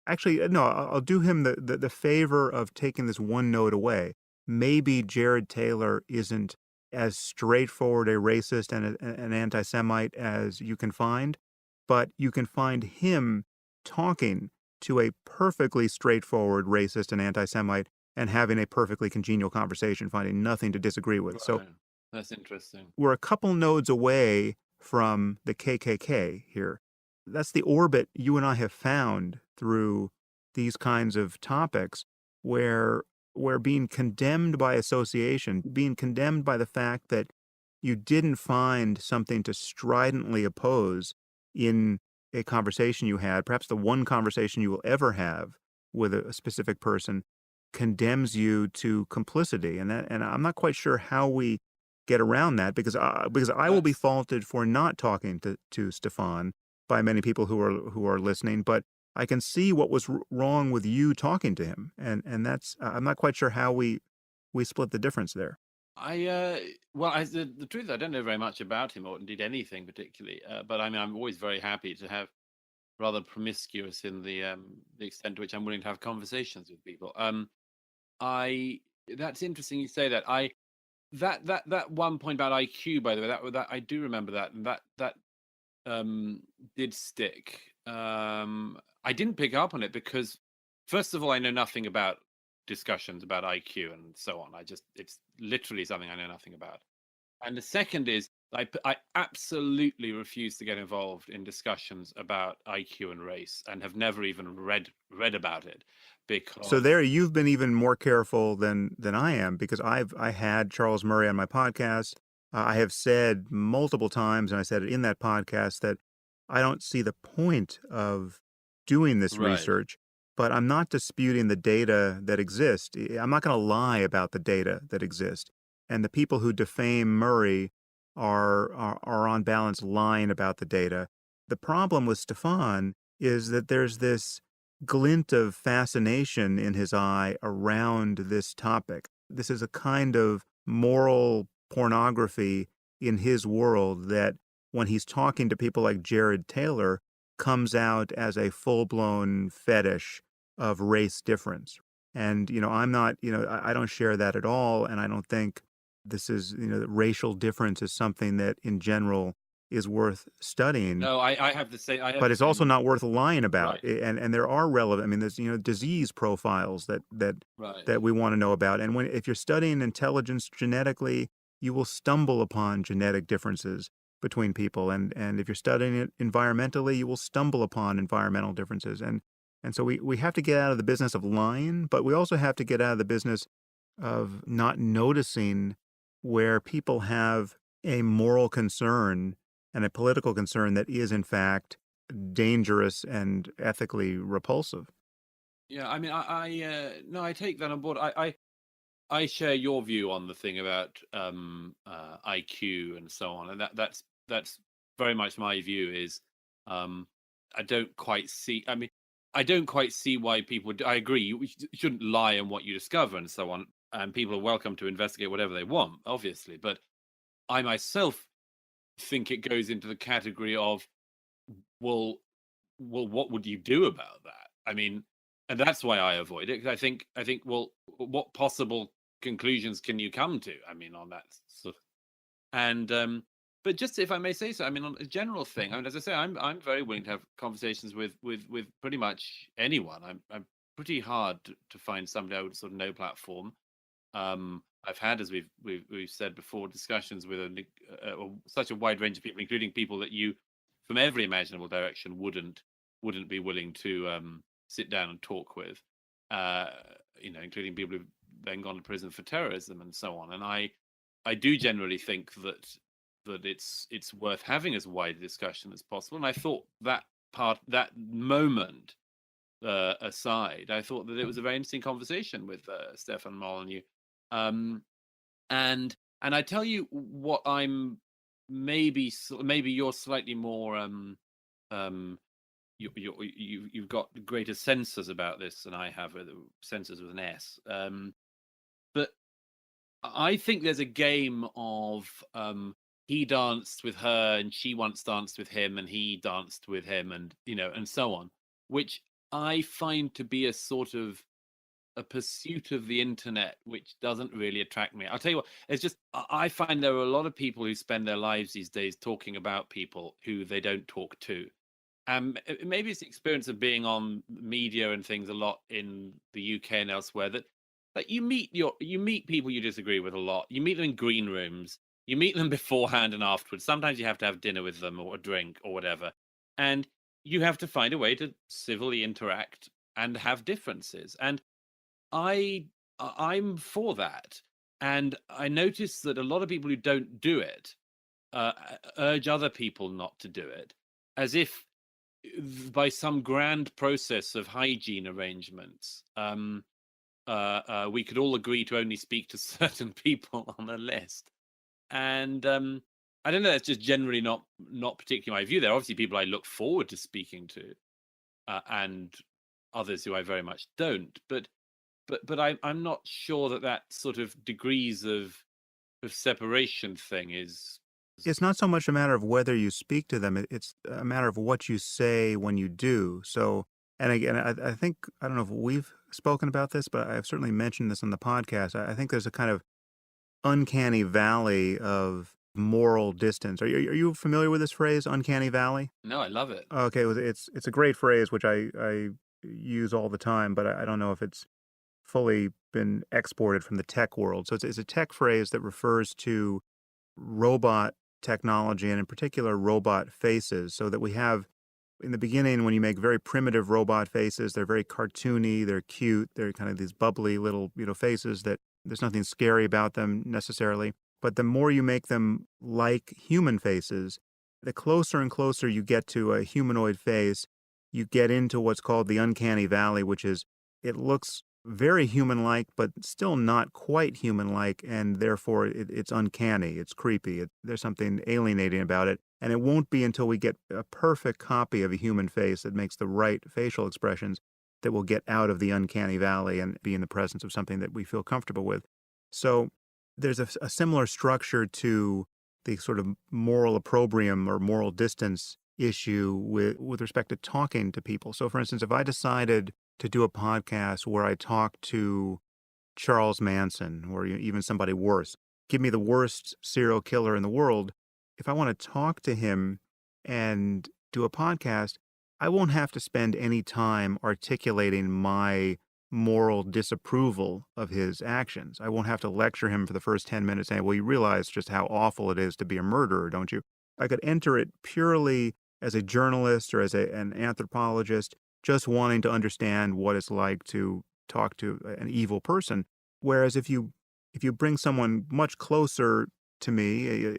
Actually, no, I'll do him the favor of taking this one note away. Maybe Jared Taylor isn't as straightforward a racist and an anti-Semite as you can find, but you can find him talking to a perfectly straightforward racist and anti-Semite and having a perfectly congenial conversation, finding nothing to disagree with. So Right. That's interesting. we're a couple nodes away from the KKK here. That's the orbit you and I have found through these kinds of topics where being condemned by association, being condemned by the fact that you didn't find something to stridently oppose in a conversation you had, perhaps the one conversation you will ever have with a specific person, condemns you to complicity. And I'm not quite sure how we get around that because I will be That's faulted for not talking to Stefan by many people who are listening, but I can see what was wrong with you talking to him, and that's I'm not quite sure how we split the difference there. well, the truth, I don't know very much about him or indeed anything particularly. But I mean, I'm always very happy to have rather promiscuous in the extent to which I'm willing to have conversations with people. I That's interesting you say that. that one point about IQ, by the way, that I do remember that, and that did stick. I didn't pick up on it because, first of all, I know nothing about discussions about IQ and so on. It's literally something I know nothing about. And the second is I absolutely refuse to get involved in discussions about IQ and race, and have never even read about it So because there, you've been even more careful than I am because I had Charles Murray on my podcast. I have said multiple times, and I said it in that podcast, that I don't see the point of doing this right, research, but I'm not disputing the data that exist. I'm not going to lie about the data that exist. And the people who defame Murray are on balance lying about the data. The problem with Stefan is that there's this glint of fascination in his eye around this topic. This is a kind of moral pornography in his world that, when he's talking to people like Jared Taylor, comes out as a full-blown fetish of race difference. And, I'm not, I don't share that at all. And I don't think this is, racial difference is something that in general is worth studying, no, I have the same. I have but the it's also same. not worth lying about. Right, And there are relevant. I mean, there's disease profiles right. that we want to know about. And if you're studying intelligence genetically, you will stumble upon genetic differences between people. And if you're studying it environmentally, you will stumble upon environmental differences. And so we have to get out of the business of lying, but we also have to get out of the business of not noticing where people have a moral concern and a political concern that is in fact dangerous and ethically repulsive. Yeah, I mean, no, I take that on board. I share your view on the thing about IQ and so on, and that's very much my view. Is um, I don't quite see. I mean, I don't quite see why people. I agree. You shouldn't lie on what you discover and so on, and people are welcome to investigate whatever they want, obviously. But I myself think it goes into the category of, well, what would you do about that? I mean, and that's why I avoid it. 'Cause I think, well, what possible conclusions can you come to? I mean, on that sort of, and but just if I may say so, I mean, on a general thing, I mean, as I say, I'm very willing to have conversations with pretty much anyone. I'm pretty hard to find somebody I would sort of no platform. I've had, as we've said before, discussions with such a wide range of people, including people that you, from every imaginable direction, wouldn't be willing to sit down and talk with. Uh, including people who've then gone to prison for terrorism and so on. And I do generally think that it's worth having as wide a discussion as possible. And I thought that moment aside, I thought that it was a very interesting conversation with Stefan Molyneux. Um, and I tell you what, I'm maybe you're slightly more um, you've got greater sensors about this than I have, sensors with an S. But I think there's a game of he danced with her and she once danced with him and he danced with him, and and so on, which I find to be a sort of a pursuit of the internet which doesn't really attract me. I'll tell you what, it's just I find there are a lot of people who spend their lives these days talking about people who they don't talk to. Maybe it's the experience of being on media and things a lot in the UK and elsewhere, that you meet people you disagree with a lot. You meet them in green rooms. You meet them beforehand and afterwards. Sometimes you have to have dinner with them or a drink or whatever, and you have to find a way to civilly interact and have differences. And I'm for that. And I notice that a lot of people who don't do it urge other people not to do it, as if by some grand process of hygiene arrangements, we could all agree to only speak to certain people on a list. And I don't know. That's just generally not particularly my view. There are obviously people I look forward to speaking to, and others who I very much don't. But I'm not sure that sort of degrees of separation thing is. It's not so much a matter of whether you speak to them, it's a matter of what you say when you do. So, and again, I think, I don't know if we've spoken about this, but I've certainly mentioned this on the podcast. I think there's a kind of uncanny valley of moral distance. Are you familiar with this phrase, uncanny valley? No, I love it. Okay, well, it's a great phrase which I use all the time, but I don't know if it's fully been exported from the tech world. So it's a tech phrase that refers to robot technology and in particular robot faces. So that we have in the beginning when you make very primitive robot faces, they're very cartoony, they're cute, they're kind of these bubbly little, faces that there's nothing scary about them necessarily. But the more you make them like human faces, the closer and closer you get to a humanoid face, you get into what's called the uncanny valley, which is it looks very human-like, but still not quite human-like, and therefore it's uncanny, it's creepy, there's something alienating about it. And it won't be until we get a perfect copy of a human face that makes the right facial expressions that we'll get out of the uncanny valley and be in the presence of something that we feel comfortable with. So there's a similar structure to the sort of moral opprobrium or moral distance issue with respect to talking to people. So, for instance, if I decided to do a podcast where I talk to Charles Manson or even somebody worse, give me the worst serial killer in the world. If I want to talk to him and do a podcast, I won't have to spend any time articulating my moral disapproval of his actions. I won't have to lecture him for the first 10 minutes saying, well, you realize just how awful it is to be a murderer, don't you? I could enter it purely as a journalist or as an anthropologist, just wanting to understand what it's like to talk to an evil person. Whereas if you bring someone much closer to me,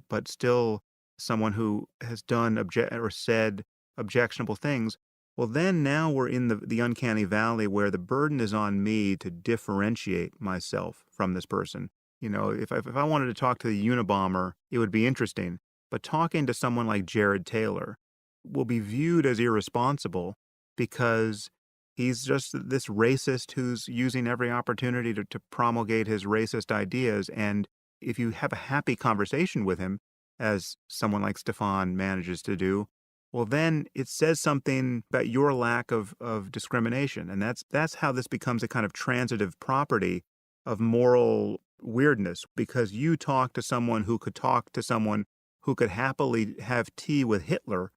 but still someone who has done or said objectionable things, well, then now we're in the uncanny valley where the burden is on me to differentiate myself from this person. If I wanted to talk to the Unabomber, it would be interesting. But talking to someone like Jared Taylor will be viewed as irresponsible because he's just this racist who's using every opportunity to promulgate his racist ideas. And if you have a happy conversation with him, as someone like Stefan manages to do, well, then it says something about your lack of discrimination. And that's how this becomes a kind of transitive property of moral weirdness, because you talk to someone who could talk to someone who could happily have tea with Hitler.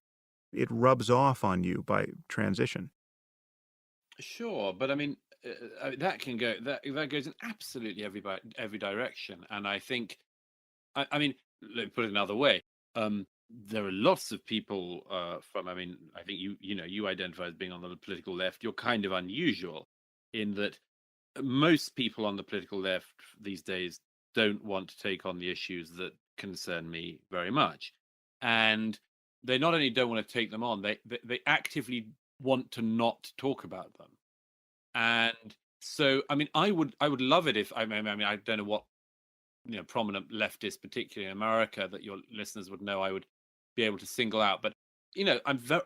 It rubs off on you by transition. Sure, but I mean, that can go that goes in absolutely every direction, and I think, I mean, let me put it another way. There are lots of people from. I mean, I think you identify as being on the political left. You're kind of unusual in that most people on the political left these days don't want to take on the issues that concern me very much, and they not only don't want to take them on, they actively want to not talk about them. And so, I mean, I would love it if I mean, I don't know what prominent leftists, particularly in America, that your listeners would know. I would be able to single out, but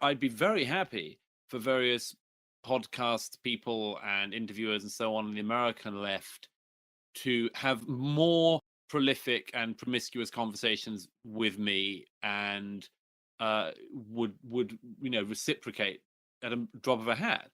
I'd be very happy for various podcast people and interviewers and so on in the American left to have more prolific and promiscuous conversations with me, and would reciprocate at a drop of a hat.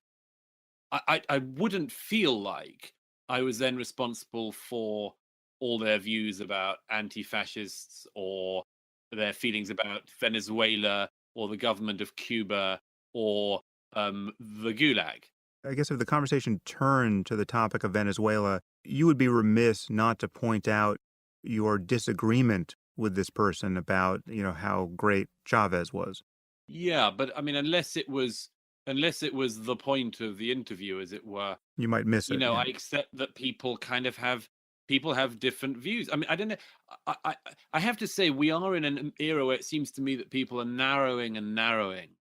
I wouldn't feel like I was then responsible for all their views about anti-fascists or their feelings about Venezuela or the government of Cuba or the Gulag. I guess if the conversation turned to the topic of Venezuela, you would be remiss not to point out your disagreement with this person about, how great Chavez was. Yeah, but I mean, unless it was the point of the interview, as it were, You might miss it. I Yeah. accept that people have different views. I mean, I don't know. I have to say, we are in an era where it seems to me that people are narrowing and narrowing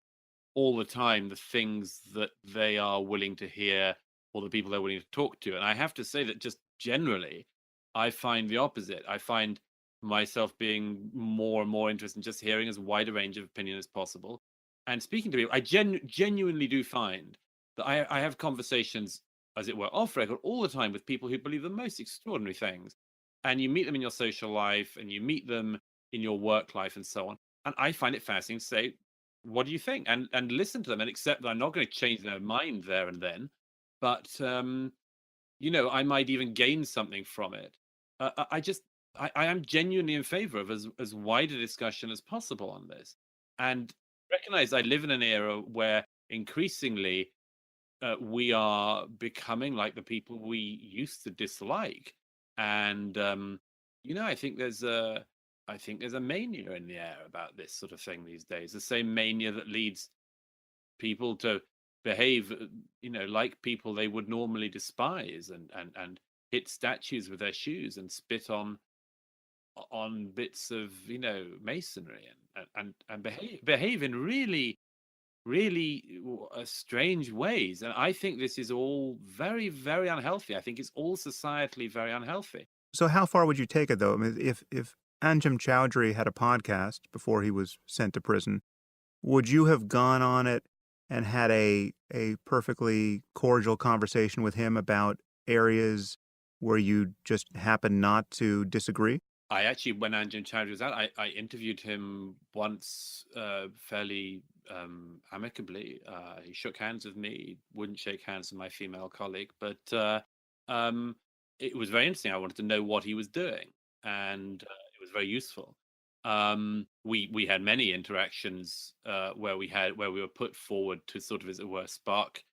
all the time the things that they are willing to hear or the people they're willing to talk to. And I have to say that just generally, I find the opposite. I find myself being more and more interested in just hearing as wide a range of opinion as possible and speaking to people. I genuinely do find that I have conversations, as it were, off record all the time with people who believe the most extraordinary things. And you meet them in your social life and you meet them in your work life and so on. And I find it fascinating to say, what do you think? And listen to them and accept that I'm not going to change their mind there and then. But I might even gain something from it. I just I am genuinely in favor of as wide a discussion as possible on this, and recognize I live in an era where increasingly we are becoming like the people we used to dislike, and I think there's a mania in the air about this sort of thing these days. The same mania that leads people to behave, like people they would normally despise, and hit statues with their shoes and spit on bits of masonry, and behave in really strange ways. And I think this is all very, very unhealthy. I think it's all societally very unhealthy. So how far would you take it, though? I mean, if Anjem Chowdhury had a podcast before he was sent to prison, would you have gone on it and had a perfectly cordial conversation with him about areas where you just happen not to disagree? I actually, when Anjem Chowdhury was out, I interviewed him once, fairly amicably. He shook hands with me. He wouldn't shake hands with my female colleague, but um, it was very interesting. I wanted to know what he was doing, and it was very useful. We had many interactions where we were put forward to sort of, as it were, spark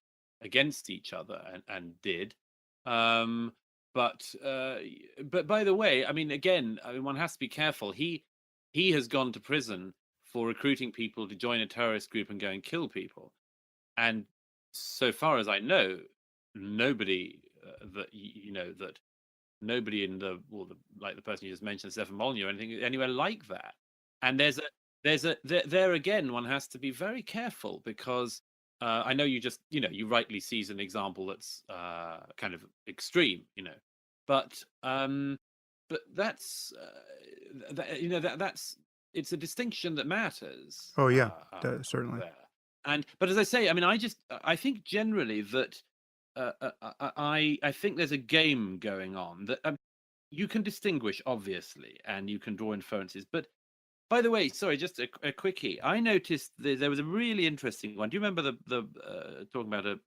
against each other, and did. Um, but by the way, I mean, again, I mean, one has to be careful. He has gone to prison for recruiting people to join a terrorist group and go and kill people. And so far as I know, nobody that nobody in like the person you just mentioned, Stefan Molyneux, or anything anywhere like that. And there again, one has to be very careful, because I know you rightly seize an example that's kind of extreme, but that's that's it's a distinction that matters Oh, yeah, certainly. there. But as I say, I mean, I think generally that I think there's a game going on that you can distinguish, obviously, and you can draw inferences. But by the way, sorry, just a quickie. I noticed there was a really interesting one. Do you remember the talking about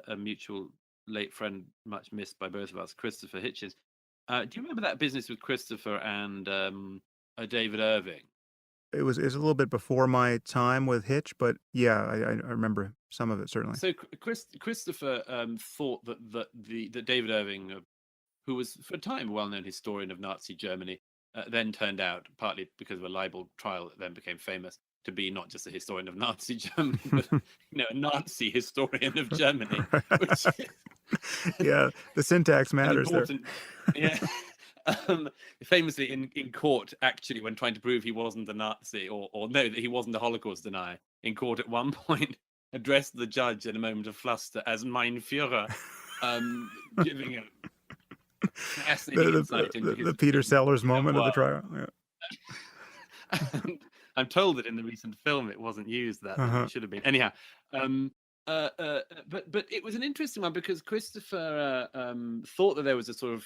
a mutual late friend, much missed by both of us, Christopher Hitchens? Do you remember that business with Christopher and David Irving? It was a little bit before my time with Hitch, but yeah, I remember some of it, certainly. So Christopher thought that David Irving, who was for a time a well-known historian of Nazi Germany, then turned out, partly because of a libel trial that then became famous, to be not just a historian of Nazi Germany, but a Nazi historian of Germany, which Yeah, the syntax an matters there. important, yeah. Famously in court, actually, when trying to prove he wasn't a Nazi, or no, that he wasn't a Holocaust denier, in court at one point addressed the judge in a moment of fluster as Mein Führer, giving a fascinating insight into his The Peter Sellers moment of the trial. Yeah. And I'm told that in the recent film it wasn't used that, Uh-huh. it should have been. Anyhow, but it was an interesting one, because Christopher thought that there was a sort of,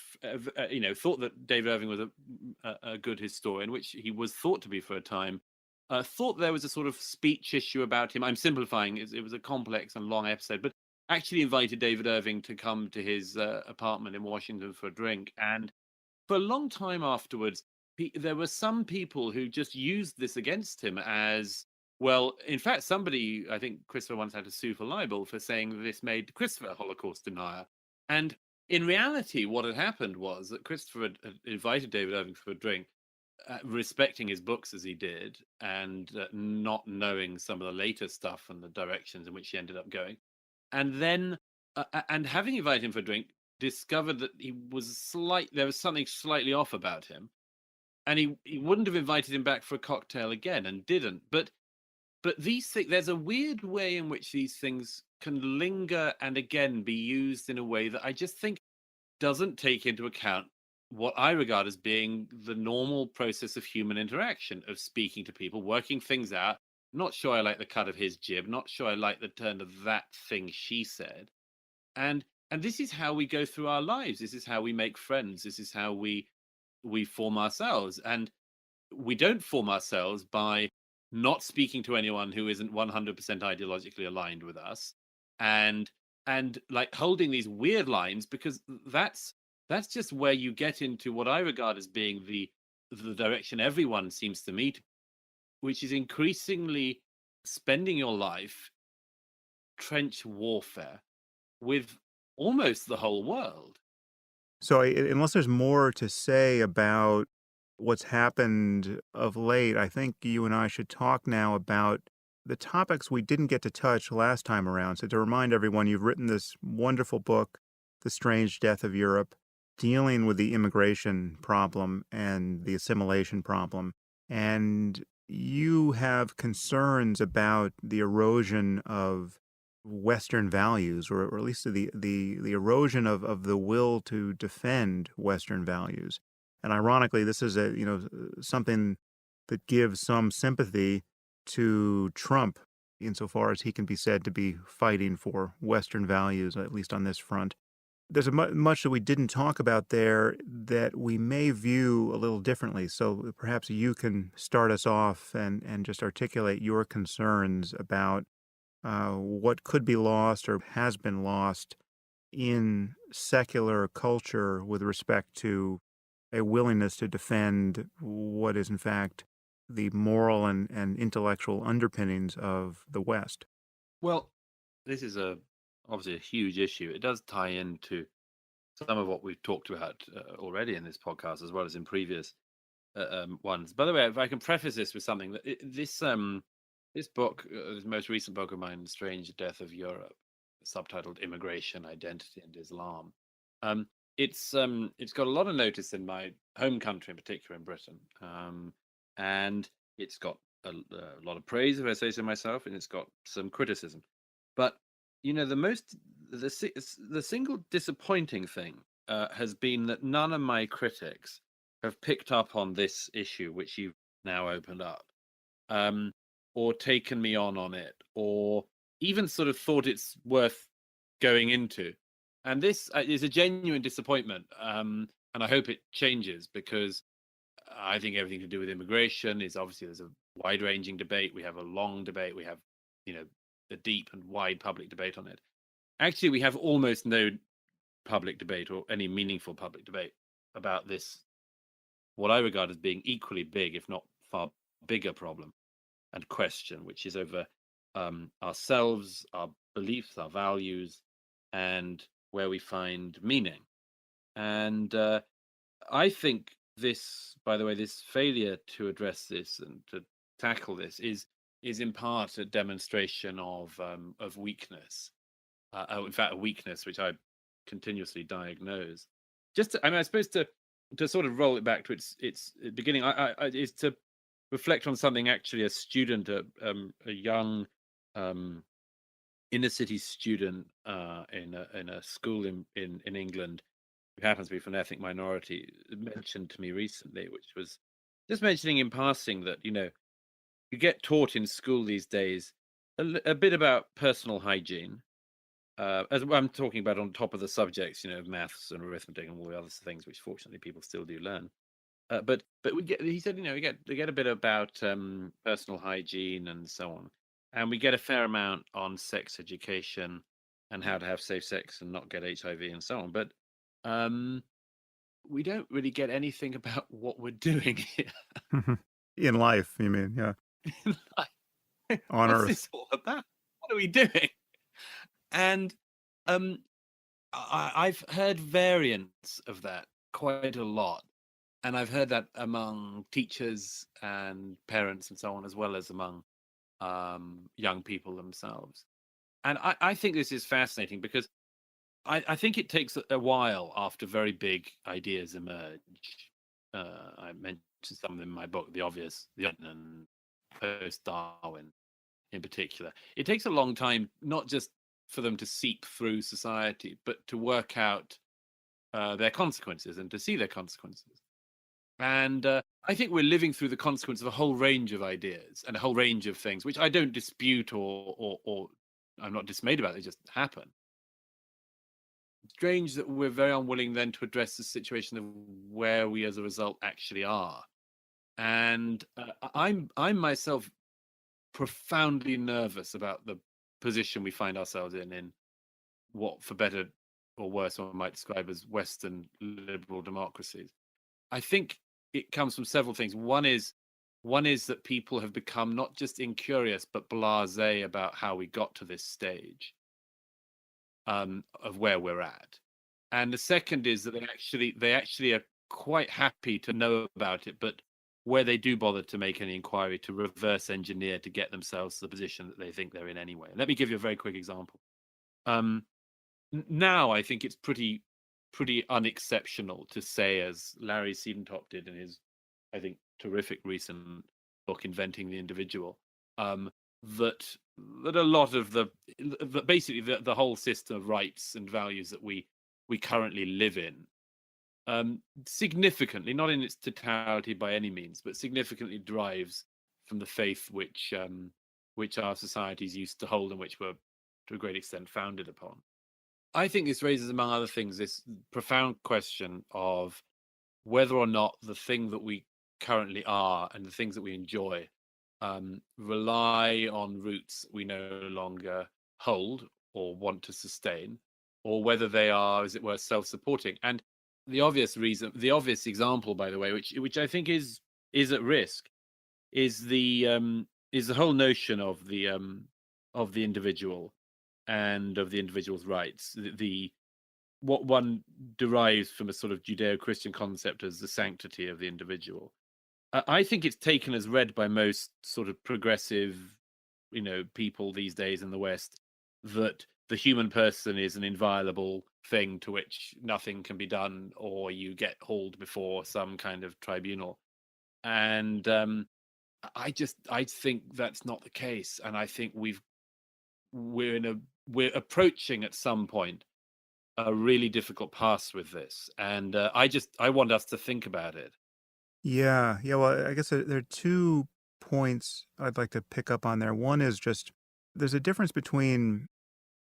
thought that David Irving was a good historian, which he was thought to be for a time. Thought there was a sort of speech issue about him. I'm simplifying. It was a complex and long episode, but actually invited David Irving to come to his apartment in Washington for a drink. And for a long time afterwards, there were some people who just used this against him as, well, in fact, somebody, I think Christopher once had to sue for libel for saying this made Christopher a Holocaust denier. And in reality, what had happened was that Christopher had invited David Irving for a drink, respecting his books as he did, and not knowing some of the later stuff and the directions in which he ended up going. And then, and having invited him for a drink, discovered that there was something slightly off about him, and he wouldn't have invited him back for a cocktail again, and didn't. But these things, there's a weird way in which these things can linger and again be used in a way that I just think doesn't take into account what I regard as being the normal process of human interaction, of speaking to people, working things out. Not sure I like the cut of his jib, not sure I like the turn of that thing she said. And this is how we go through our lives. This is how we make friends. This is how we form ourselves. And we don't form ourselves by not speaking to anyone who isn't 100% ideologically aligned with us, and like holding these weird lines, because that's that's just where you get into what I regard as being the direction everyone seems to meet, which is increasingly spending your life trench warfare with almost the whole world. So, unless there's more to say about what's happened of late, I think you and I should talk now about the topics we didn't get to touch last time around. So, to remind everyone, you've written this wonderful book, The Strange Death of Europe, dealing with the immigration problem and the assimilation problem. And you have concerns about the erosion of Western values, or at least the erosion of the will to defend Western values. And ironically, this is something that gives some sympathy to Trump, insofar as he can be said to be fighting for Western values, at least on this front. There's much that we didn't talk about there that we may view a little differently. So perhaps you can start us off and just articulate your concerns about what could be lost or has been lost in secular culture with respect to a willingness to defend what is, in fact, the moral and intellectual underpinnings of the West. Well, this is obviously a huge issue. It does tie into some of what we've talked about already in this podcast, as well as in previous ones. By the way, if I can preface this with something, this book, this most recent book of mine, "Strange Death of Europe," subtitled "Immigration, Identity, and Islam," it's got a lot of notice in my home country, in particular in Britain, and it's got a lot of praise, if I say so myself, and it's got some criticism. But the single disappointing thing has been that none of my critics have picked up on this issue, which you've now opened up, um, or taken me on it, or even sort of thought it's worth going into. And this is a genuine disappointment, and I hope it changes, because I think everything to do with immigration is, obviously, there's a wide-ranging debate. We have a long debate. We have, a deep and wide public debate on it. Actually, we have almost no public debate, or any meaningful public debate, about this, what I regard as being equally big, if not far bigger, problem and question, which is over ourselves, our beliefs, our values, and where we find meaning. And I think this, by the way, this failure to address this and to tackle this is in part a demonstration of weakness. In fact, a weakness which I continuously diagnose. I suppose to sort of roll it back to its beginning, is to reflect on something, actually a student, a young inner city student in a school in England, who happens to be from an ethnic minority, mentioned to me recently, which was just mentioning in passing that you get taught in school these days a bit about personal hygiene, as I'm talking about, on top of the subjects, maths and arithmetic and all the other things which fortunately people still do learn. But he said, we get a bit about personal hygiene and so on, and we get a fair amount on sex education and how to have safe sex and not get HIV and so on. But we don't really get anything about what we're doing here In life, you mean, yeah, in life. on What's Earth. this all about? What are we doing? And um, I've heard variants of that quite a lot. And I've heard that among teachers and parents and so on, as well as among young people themselves. And I think this is fascinating, because I think it takes a while after very big ideas emerge. I mentioned some of them in my book, the obvious, and post-Darwin in particular. It takes a long time, not just for them to seep through society, but to work out their consequences and to see their consequences. And I think we're living through the consequence of a whole range of ideas and a whole range of things, which I don't dispute, or I'm not dismayed about. They just happen. Strange that we're very unwilling then to address the situation of where we, as a result, actually are. And I'm myself profoundly nervous about the position we find ourselves in what, for better or worse, one might describe as Western liberal democracies. I think it comes from several things. One is that people have become not just incurious but blasé about how we got to this stage, of where we're at. And the second is that they actually are quite happy to know about it, but where they do bother to make any inquiry, to reverse engineer to get themselves to the position that they think they're in anyway. Let me give you a very quick example. Um, Now I think it's pretty unexceptional to say, as Larry Siedentop did in his, I think, terrific recent book, Inventing the Individual, um, that a lot of basically the whole system of rights and values that we currently live in, significantly, not in its totality by any means, but significantly derives from the faith which our societies used to hold and which were to a great extent founded upon. I think this raises, among other things, this profound question of whether or not the thing that we currently are and the things that we enjoy, rely on roots we no longer hold or want to sustain, or whether they are, as it were, self-supporting. And the obvious example, by the way, which I think is at risk, is the whole notion of the individual and of the individual's rights. The what one derives from a sort of Judeo-Christian concept as the sanctity of the individual. I think it's taken as read by most sort of progressive, people these days in the West, that the human person is an inviolable thing to which nothing can be done, or you get hauled before some kind of tribunal. And I think that's not the case, and I think we're approaching at some point a really difficult pass with this, and I want us to think about it. Yeah, yeah. Well, I guess there are 2 points I'd like to pick up on there. One is just there's a difference between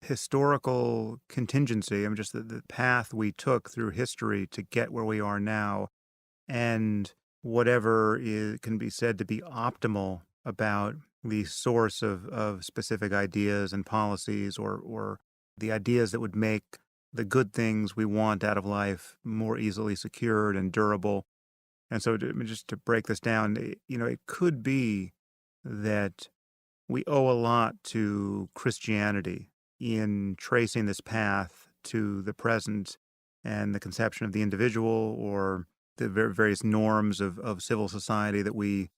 historical contingency, I mean, just the path we took through history to get where we are now, and whatever can be said to be optimal about the source of specific ideas and policies, or the ideas that would make the good things we want out of life more easily secured and durable. And so, just to break this down, it could be that we owe a lot to Christianity in tracing this path to the present and the conception of the individual, or the various norms of civil society that we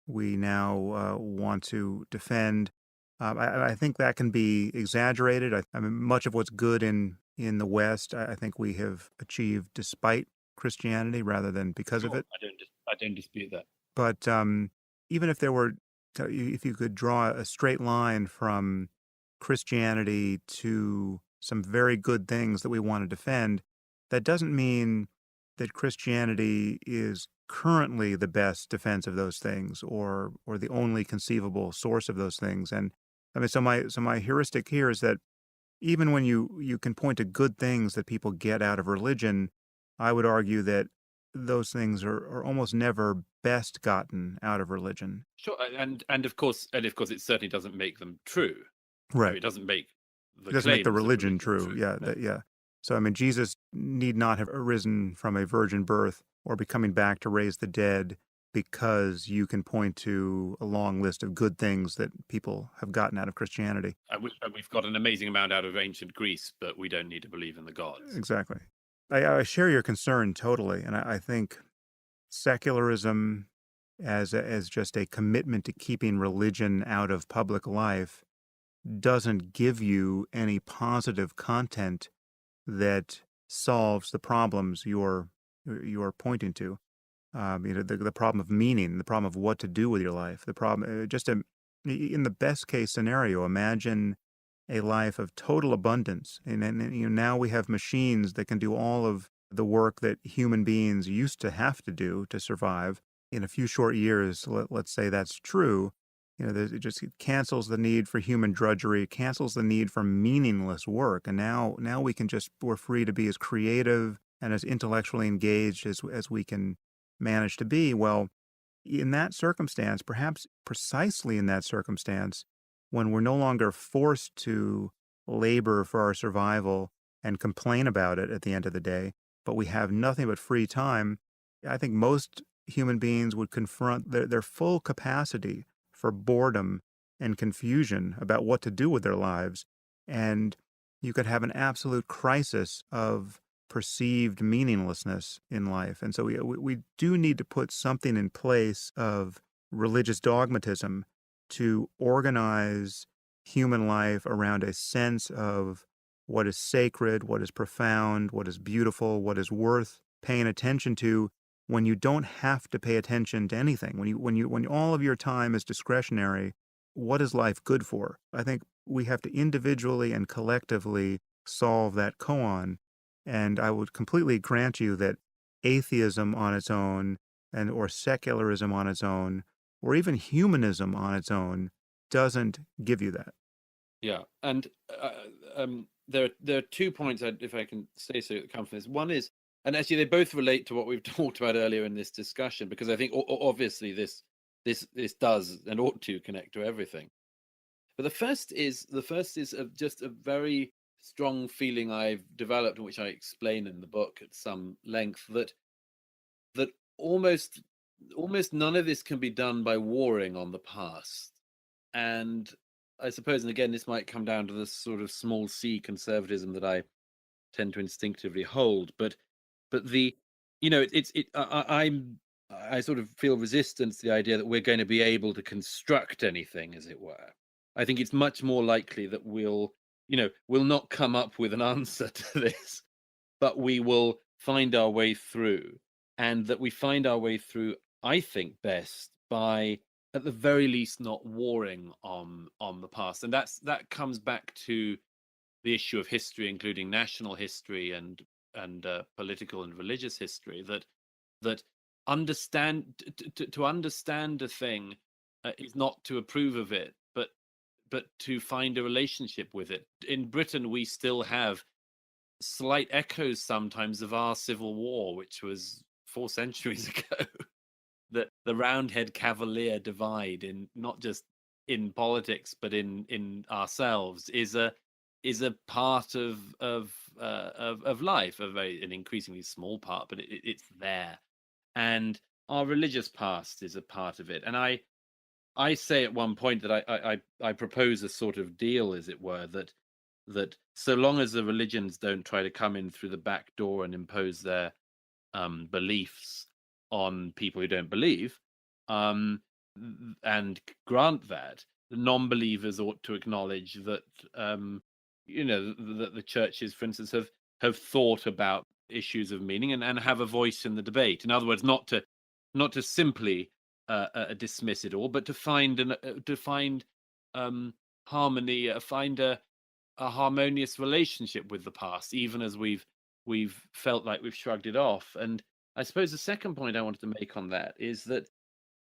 now want to defend. I think that can be exaggerated. I mean, much of what's good in the West, I think we have achieved despite Christianity rather than because of Sure, it. I don't dispute that. But even if you could draw a straight line from Christianity to some very good things that we want to defend, that doesn't mean that Christianity is currently the best defense of those things, or the only conceivable source of those things. And I mean, so my heuristic here is that even when you can point to good things that people get out of religion, I would argue that those things are almost never best gotten out of religion. Sure, and of course, it certainly doesn't make them true. I mean, Right. it doesn't make It the doesn't make the claims of religion religion true. true. Yeah, No. yeah. So I mean, Jesus need not have arisen from a virgin birth or be coming back to raise the dead, because you can point to a long list of good things that people have gotten out of Christianity. And we've got an amazing amount out of ancient Greece, but we don't need to believe in the gods. Exactly. I share your concern totally, and I think secularism as just a commitment to keeping religion out of public life doesn't give you any positive content that solves the problems you're pointing to. The problem of meaning, the problem of what to do with your life, the problem in the best case scenario, imagine a life of total abundance, and now we have machines that can do all of the work that human beings used to have to do to survive. In a few short years, let's say that's true. It cancels the need for human drudgery, it cancels the need for meaningless work, and now we're free to be as creative and as intellectually engaged as we can manage to be. Well, in that circumstance, perhaps precisely in that circumstance, when we're no longer forced to labor for our survival and complain about it at the end of the day, but we have nothing but free time, I think most human beings would confront their full capacity for boredom and confusion about what to do with their lives. And you could have an absolute crisis of perceived meaninglessness in life. And so we do need to put something in place of religious dogmatism to organize human life around a sense of what is sacred, what is profound, what is beautiful, what is worth paying attention to when you don't have to pay attention to anything. When all of your time is discretionary, what is life good for? I think we have to individually and collectively solve that koan. And I would completely grant you that atheism on its own and or secularism on its own or even humanism on its own doesn't give you that. Yeah, and there are 2 points, if I can say so, that come from this. One is, and actually they both relate to what we've talked about earlier in this discussion, because I think obviously this does and ought to connect to everything. But the first is just a very strong feeling I've developed, which I explain in the book at some length, that almost none of this can be done by warring on the past. And I suppose, and again, this might come down to the sort of small c conservatism that I tend to instinctively hold, but the I sort of feel resistance to the idea that we're going to be able to construct anything, as it were. I think it's much more likely that we'll not come up with an answer to this, but we will find our way through, and that we find our way through, I think, best by, at the very least, not warring on the past. And that comes back to the issue of history, including national history and political and religious history. That to understand a thing is not to approve of it, but to find a relationship with it. In Britain, we still have slight echoes sometimes of our civil war, which was 4 centuries ago. The Roundhead Cavalier divide, in not just in politics but in ourselves, is a part of life, an increasingly small part, but it's there. And our religious past is a part of it. And I say at one point that I propose a sort of deal, as it were, that so long as the religions don't try to come in through the back door and impose their beliefs on people who don't believe, and grant that, the non-believers ought to acknowledge that that the churches, for instance, have thought about issues of meaning and have a voice in the debate. In other words, not to simply dismiss it all, but to find harmony, find a harmonious relationship with the past, even as we've felt like we've shrugged it off. And I suppose the second point I wanted to make on that is that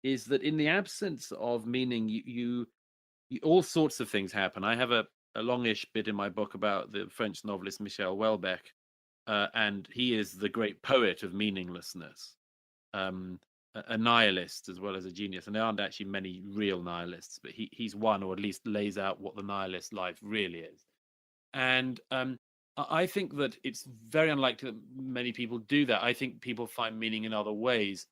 in the absence of meaning, all sorts of things happen. I have a longish bit in my book about the French novelist Michel Houellebecq, and he is the great poet of meaninglessness, a nihilist as well as a genius. And there aren't actually many real nihilists, but he's one, or at least lays out what the nihilist life really is. And I think that it's very unlikely that many people do that. I think people find meaning in other ways,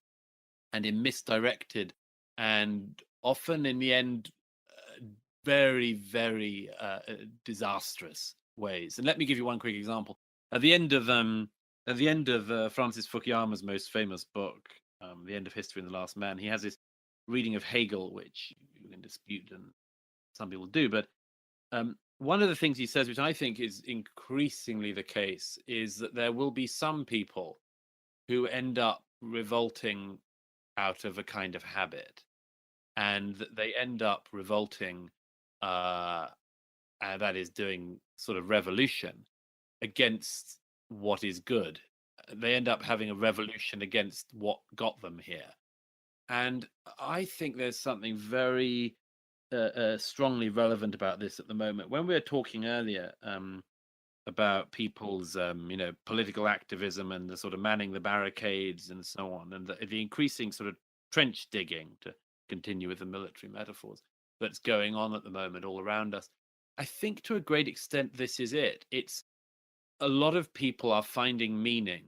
and in misdirected, and often in the end, very, very disastrous ways. And let me give you one quick example. At the end of Francis Fukuyama's most famous book, The End of History and the Last Man, he has this reading of Hegel, which you can dispute, and some people do. But one of the things he says, which I think is increasingly the case, is that there will be some people who end up revolting out of a kind of habit, and that they end up revolting, and that is doing sort of revolution against what is good. They end up having a revolution against what got them here. And I think there's something very strongly relevant about this at the moment. When we were talking earlier about people's political activism and the sort of manning the barricades and so on, and the increasing sort of trench digging, to continue with the military metaphors, that's going on at the moment all around us, I think to a great extent this is it. a lot of people are finding meaning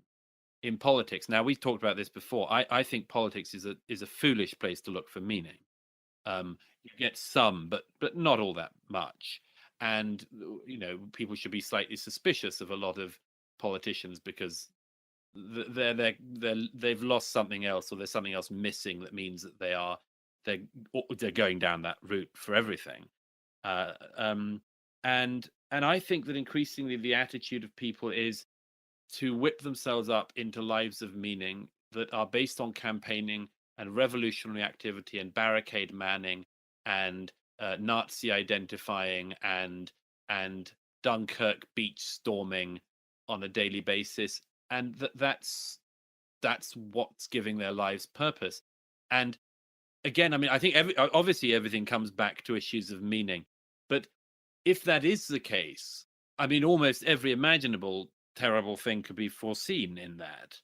in politics. Now, we've talked about this before. I think politics is a foolish place to look for meaning. You get some, but not all that much. And people should be slightly suspicious of a lot of politicians because they've lost something else, or there's something else missing that means that they're going down that route for everything. Uh, um, and I think that increasingly the attitude of people is to whip themselves up into lives of meaning that are based on campaigning and revolutionary activity and barricade manning and Nazi identifying and Dunkirk beach storming on a daily basis, and that's what's giving their lives purpose. And again, I mean, I think obviously everything comes back to issues of meaning, but if that is the case, I mean, almost every imaginable terrible thing could be foreseen in that.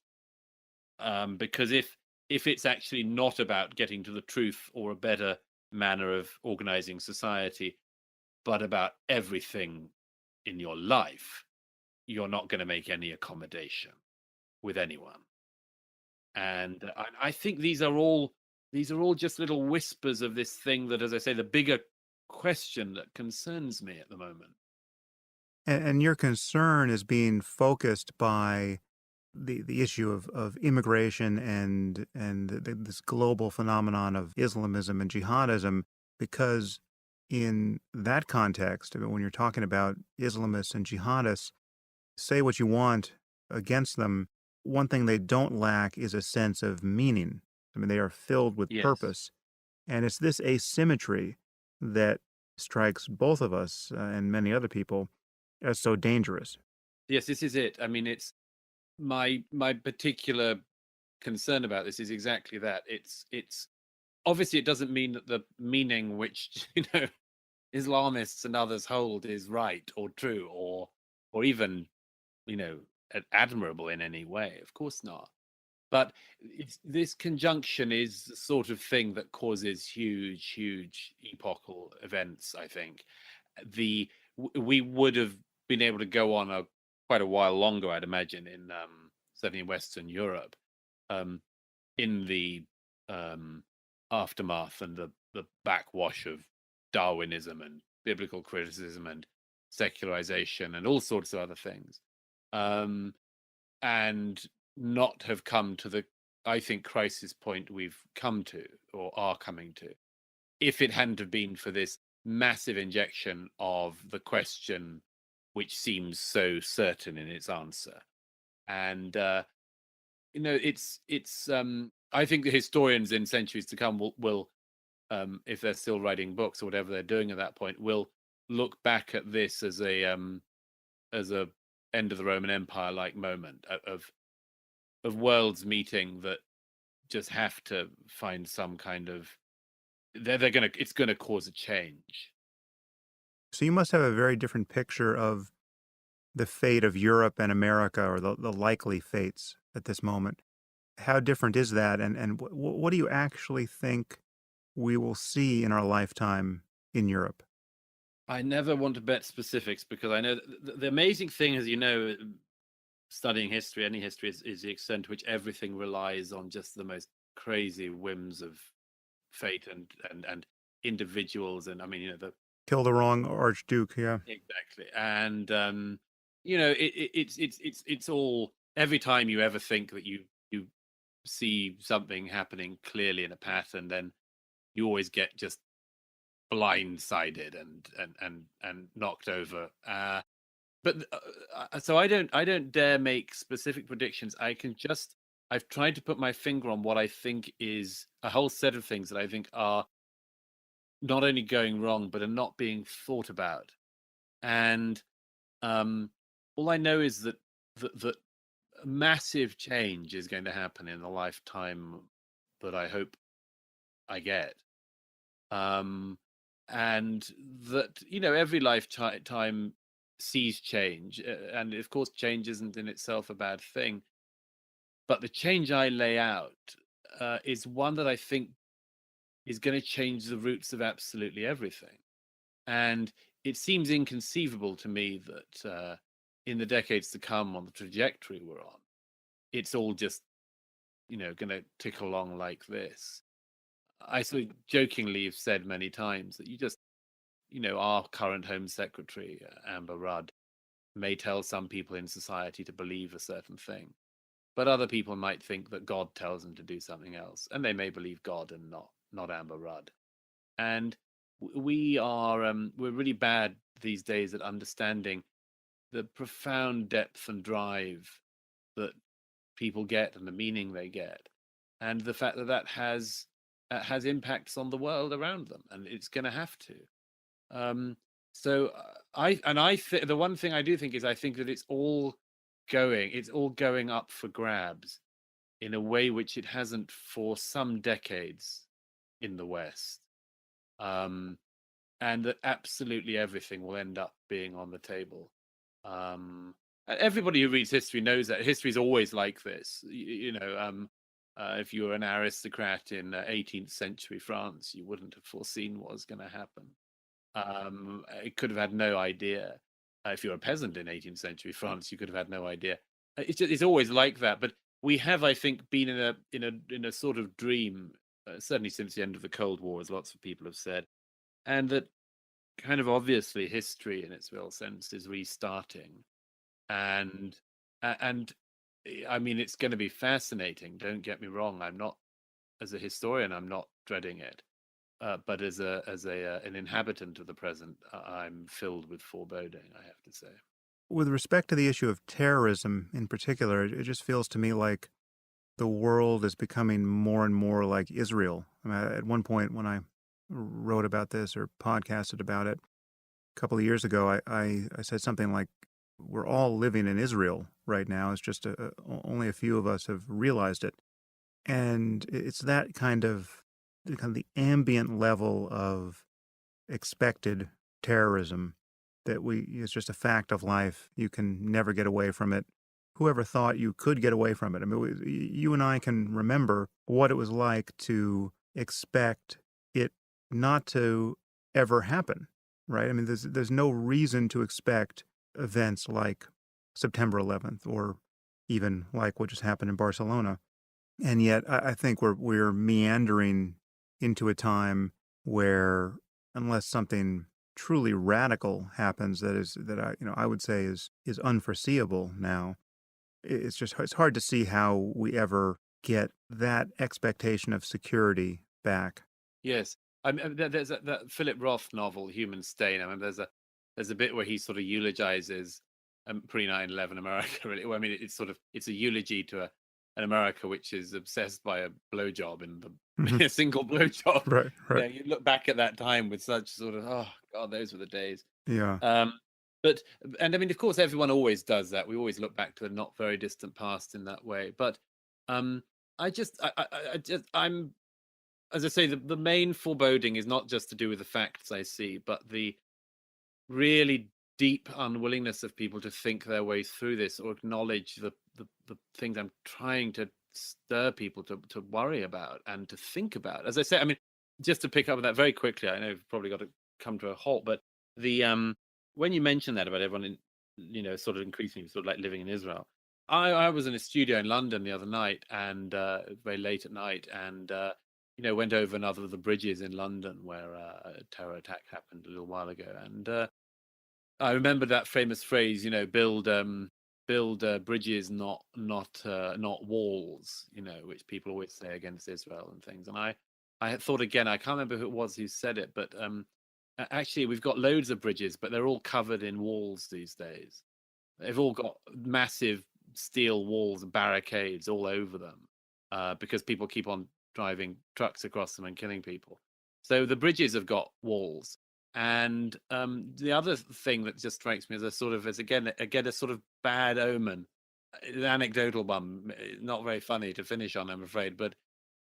Because if it's actually not about getting to the truth or a better manner of organizing society, but about everything in your life, you're not going to make any accommodation with anyone. And I think these are all just little whispers of this thing that, as I say, the bigger question that concerns me at the moment. And your concern is being focused by the issue of immigration and this global phenomenon of Islamism and jihadism, because in that context, I mean, when you're talking about Islamists and jihadists, say what you want against them, one thing they don't lack is a sense of meaning. I mean, they are filled with Yes. purpose. And it's this asymmetry that strikes both of us and many other people as so dangerous. Yes, this is it. I mean, it's my particular concern about this is exactly that. It's obviously it doesn't mean that the meaning which Islamists and others hold is right or true or even you know admirable in any way. Of course not. But this conjunction is the sort of thing that causes huge epochal events. I think we would have been able to go on quite a while longer, I'd imagine, in certainly in Western Europe, um, in the um, aftermath and the backwash of Darwinism and biblical criticism and secularization and all sorts of other things, um, and not have come to the, I think, crisis point we've come to or are coming to, if it hadn't have been for this massive injection of the question which seems so certain in its answer. And it's I think the historians in centuries to come will if they're still writing books or whatever they're doing at that point, will look back at this as a end of the Roman Empire like moment of worlds meeting that just have to find some kind of, they're gonna it's gonna cause a change. So you must have a very different picture of the fate of Europe and America, or the likely fates at this moment. How different is that? And what do you actually think we will see in our lifetime in Europe? I never want to bet specifics because I know the amazing thing is, studying history, any history, is the extent to which everything relies on just the most crazy whims of fate and individuals. And I mean, the Kill the wrong archduke, yeah. exactly. And it's all, every time you ever think that you see something happening clearly in a pattern, then you always get just blindsided and knocked over. But so I don't dare make specific predictions. I've tried to put my finger on what I think is a whole set of things that I think are not only going wrong but are not being thought about. And um, all I know is that massive change is going to happen in the lifetime that I hope I get. Um, and that every lifetime sees change, and of course change isn't in itself a bad thing, but the change I lay out is one that I think is going to change the roots of absolutely everything. And it seems inconceivable to me that in the decades to come on the trajectory we're on, it's all just, going to tick along like this. I sort of jokingly have said many times that our current Home Secretary, Amber Rudd, may tell some people in society to believe a certain thing, but other people might think that God tells them to do something else, and they may believe God and not Amber Rudd. And we're really bad these days at understanding the profound depth and drive that people get and the meaning they get, and the fact that has impacts on the world around them, and it's going to have to. So the one thing I do think is I think that it's all going up for grabs in a way which it hasn't for some decades in the West. And that absolutely everything will end up being on the table. Everybody who reads history knows that history is always like this. If you were an aristocrat in 18th century France, you wouldn't have foreseen what was going to happen. It could have had no idea. If you're a peasant in 18th century France, you could have had no idea. It's always like that. But we have, I think, been in a sort of dream, certainly since the end of the Cold War, as lots of people have said, and that kind of obviously history, in its real sense, is restarting, and I mean, it's going to be fascinating. Don't get me wrong. I'm not, as a historian, I'm not dreading it. But as an inhabitant of the present, I'm filled with foreboding, I have to say. With respect to the issue of terrorism in particular, it just feels to me like the world is becoming more and more like Israel. I mean, at one point when I wrote about this or podcasted about it a couple of years ago, I said something like, we're all living in Israel right now. It's just only a few of us have realized it. And it's that kind of the ambient level of expected terrorism that it's just a fact of life. You can never get away from it. Whoever thought you could get away from it? I mean, you and I can remember what it was like to expect it not to ever happen, right? I mean, there's no reason to expect events like September 11th or even like what just happened in Barcelona. And yet I think we're meandering into a time where, unless something truly radical happens that I would say is unforeseeable now, it's hard to see how we ever get that expectation of security back. Yes, I mean, there's that Philip Roth novel, Human Stain. I mean, there's a bit where he sort of eulogizes pre 9/11 America. Really, well, I mean, it's a eulogy to an America which is obsessed by a blowjob in a single blowjob. Right. You look back at that time with such sort of, oh God, those were the days. Yeah. And I mean, of course, everyone always does that. We always look back to a not very distant past in that way. But I'm, as I say, the main foreboding is not just to do with the facts I see, but the really deep unwillingness of people to think their way through this or acknowledge the things I'm trying to stir people to worry about and to think about. As I say, I mean, just to pick up on that very quickly, I know we've probably got to come to a halt, but when you mentioned that about everyone sort of increasingly sort of like living in Israel, I was in a studio in London the other night, and very late at night, and went over another of the bridges in London where a terror attack happened a little while ago, and I remember that famous phrase, build bridges, not walls, which people always say against Israel and things. And I had thought again, I can't remember who it was who said it, but actually we've got loads of bridges, but they're all covered in walls these days. They've all got massive steel walls and barricades all over them because people keep on driving trucks across them and killing people. So the bridges have got walls. And the other thing that just strikes me as a sort of bad omen, an anecdotal one, not very funny to finish on, I'm afraid. But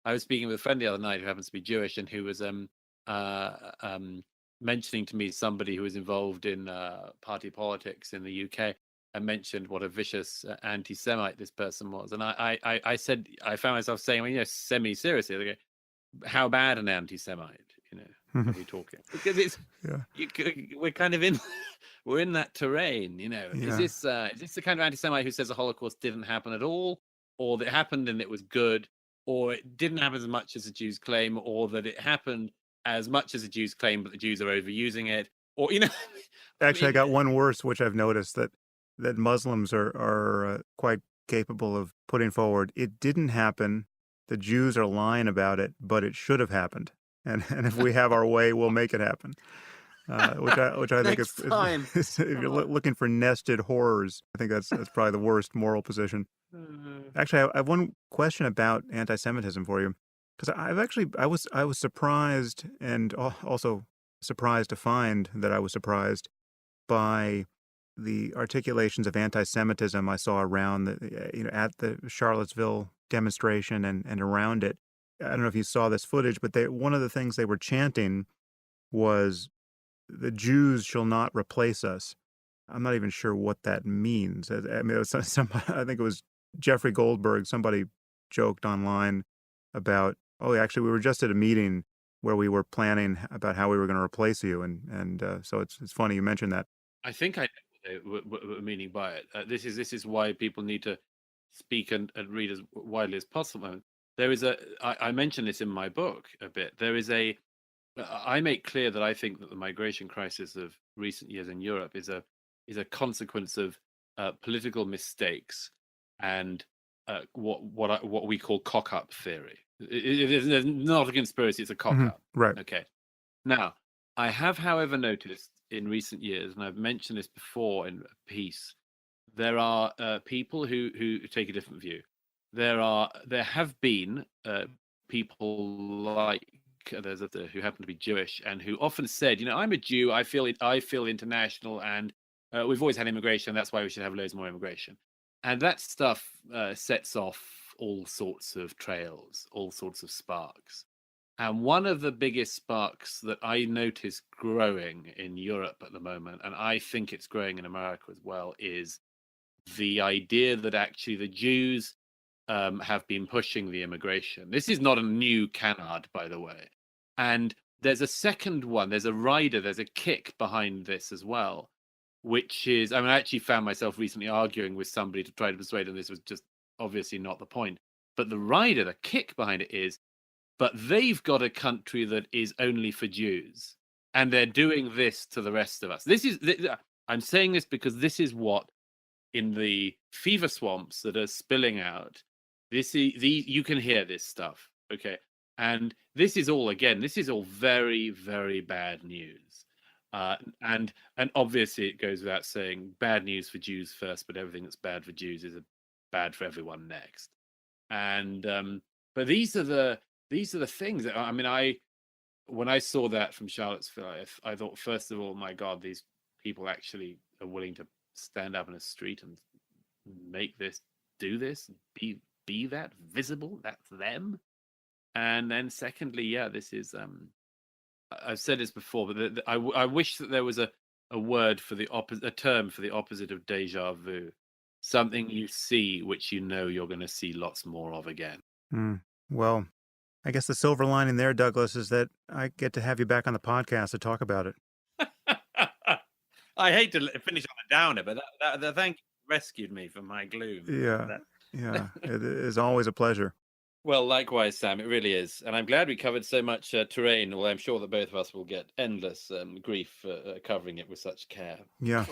I was speaking with a friend the other night who happens to be Jewish, and who was mentioning to me somebody who was involved in party politics in the UK, and mentioned what a vicious anti-Semite this person was. And I said, I found myself saying, well, semi-seriously, how bad an anti-Semite, are we talking? Because it's we're kind of in we're in that terrain. Yeah. Is this the kind of anti-Semite who says the Holocaust didn't happen at all, or that it happened and it was good, or it didn't happen as much as the Jews claim, or that it happened as much as the Jews claim, but the Jews are overusing it, or I Actually, I mean, got one worse, which I've noticed that Muslims are quite capable of putting forward. It didn't happen. The Jews are lying about it, but it should have happened. And if we have our way, we'll make it happen. Which I think next time. if you're Oh. looking for nested horrors, I think that's probably the worst moral position. Actually, I have one question about anti-Semitism for you, because I was surprised, and also surprised to find that I was surprised by the articulations of anti-Semitism I saw around at the Charlottesville demonstration and around it. I don't know if you saw this footage, but one of the things they were chanting was, "The Jews shall not replace us." I'm not even sure what that means. I mean, it was I think it was Jeffrey Goldberg. Somebody joked online about, "Oh, actually, we were just at a meeting where we were planning about how we were going to replace you," and so it's funny you mentioned that. I think I know what we're meaning by it. This is why people need to speak and read as widely as possible. There is I mentioned this in my book a bit. I make clear that I think that the migration crisis of recent years in Europe is a consequence of political mistakes and what we call cock up theory. There's not a conspiracy; it's a cock up. Right. Okay. Now, I have, however, noticed in recent years, and I've mentioned this before in a piece, there are people who take a different view. There have been people like who happen to be Jewish and who often said, I'm a Jew, I feel international, and we've always had immigration. That's why we should have loads more immigration. And that stuff sets off all sorts of trails, all sorts of sparks. And one of the biggest sparks that I notice growing in Europe at the moment, and I think it's growing in America as well, is the idea that actually the Jews have been pushing the immigration. This is not a new canard, by the way. And there's a second one, there's a kick behind this as well, which is, I actually found myself recently arguing with somebody to try to persuade them this was just obviously not the point. But the kick behind it is, but they've got a country that is only for Jews, and they're doing this to the rest of us. I'm saying this because this is what, in the fever swamps that are spilling out, you can hear this stuff, okay? And this is all very, very bad news. And obviously it goes without saying, bad news for Jews first, but everything that's bad for Jews is bad for everyone next. And but these are the things that, when I saw that from Charlottesville, I thought, first of all, my God, these people actually are willing to stand up in a street and do this, be that visible, that's them. And then secondly, yeah, this is I've said this before, but I wish that there was a word for a term for the opposite of déjà vu, something you see which you're going to see lots more of again. Well, I guess the silver lining there, Douglas, is that I get to have you back on the podcast to talk about it. I hate to finish on a downer, but that thank you rescued me from my gloom. Yeah, it is always a pleasure. Well, likewise, Sam, it really is. And I'm glad we covered so much terrain, although I'm sure that both of us will get endless grief covering it with such care. Yeah.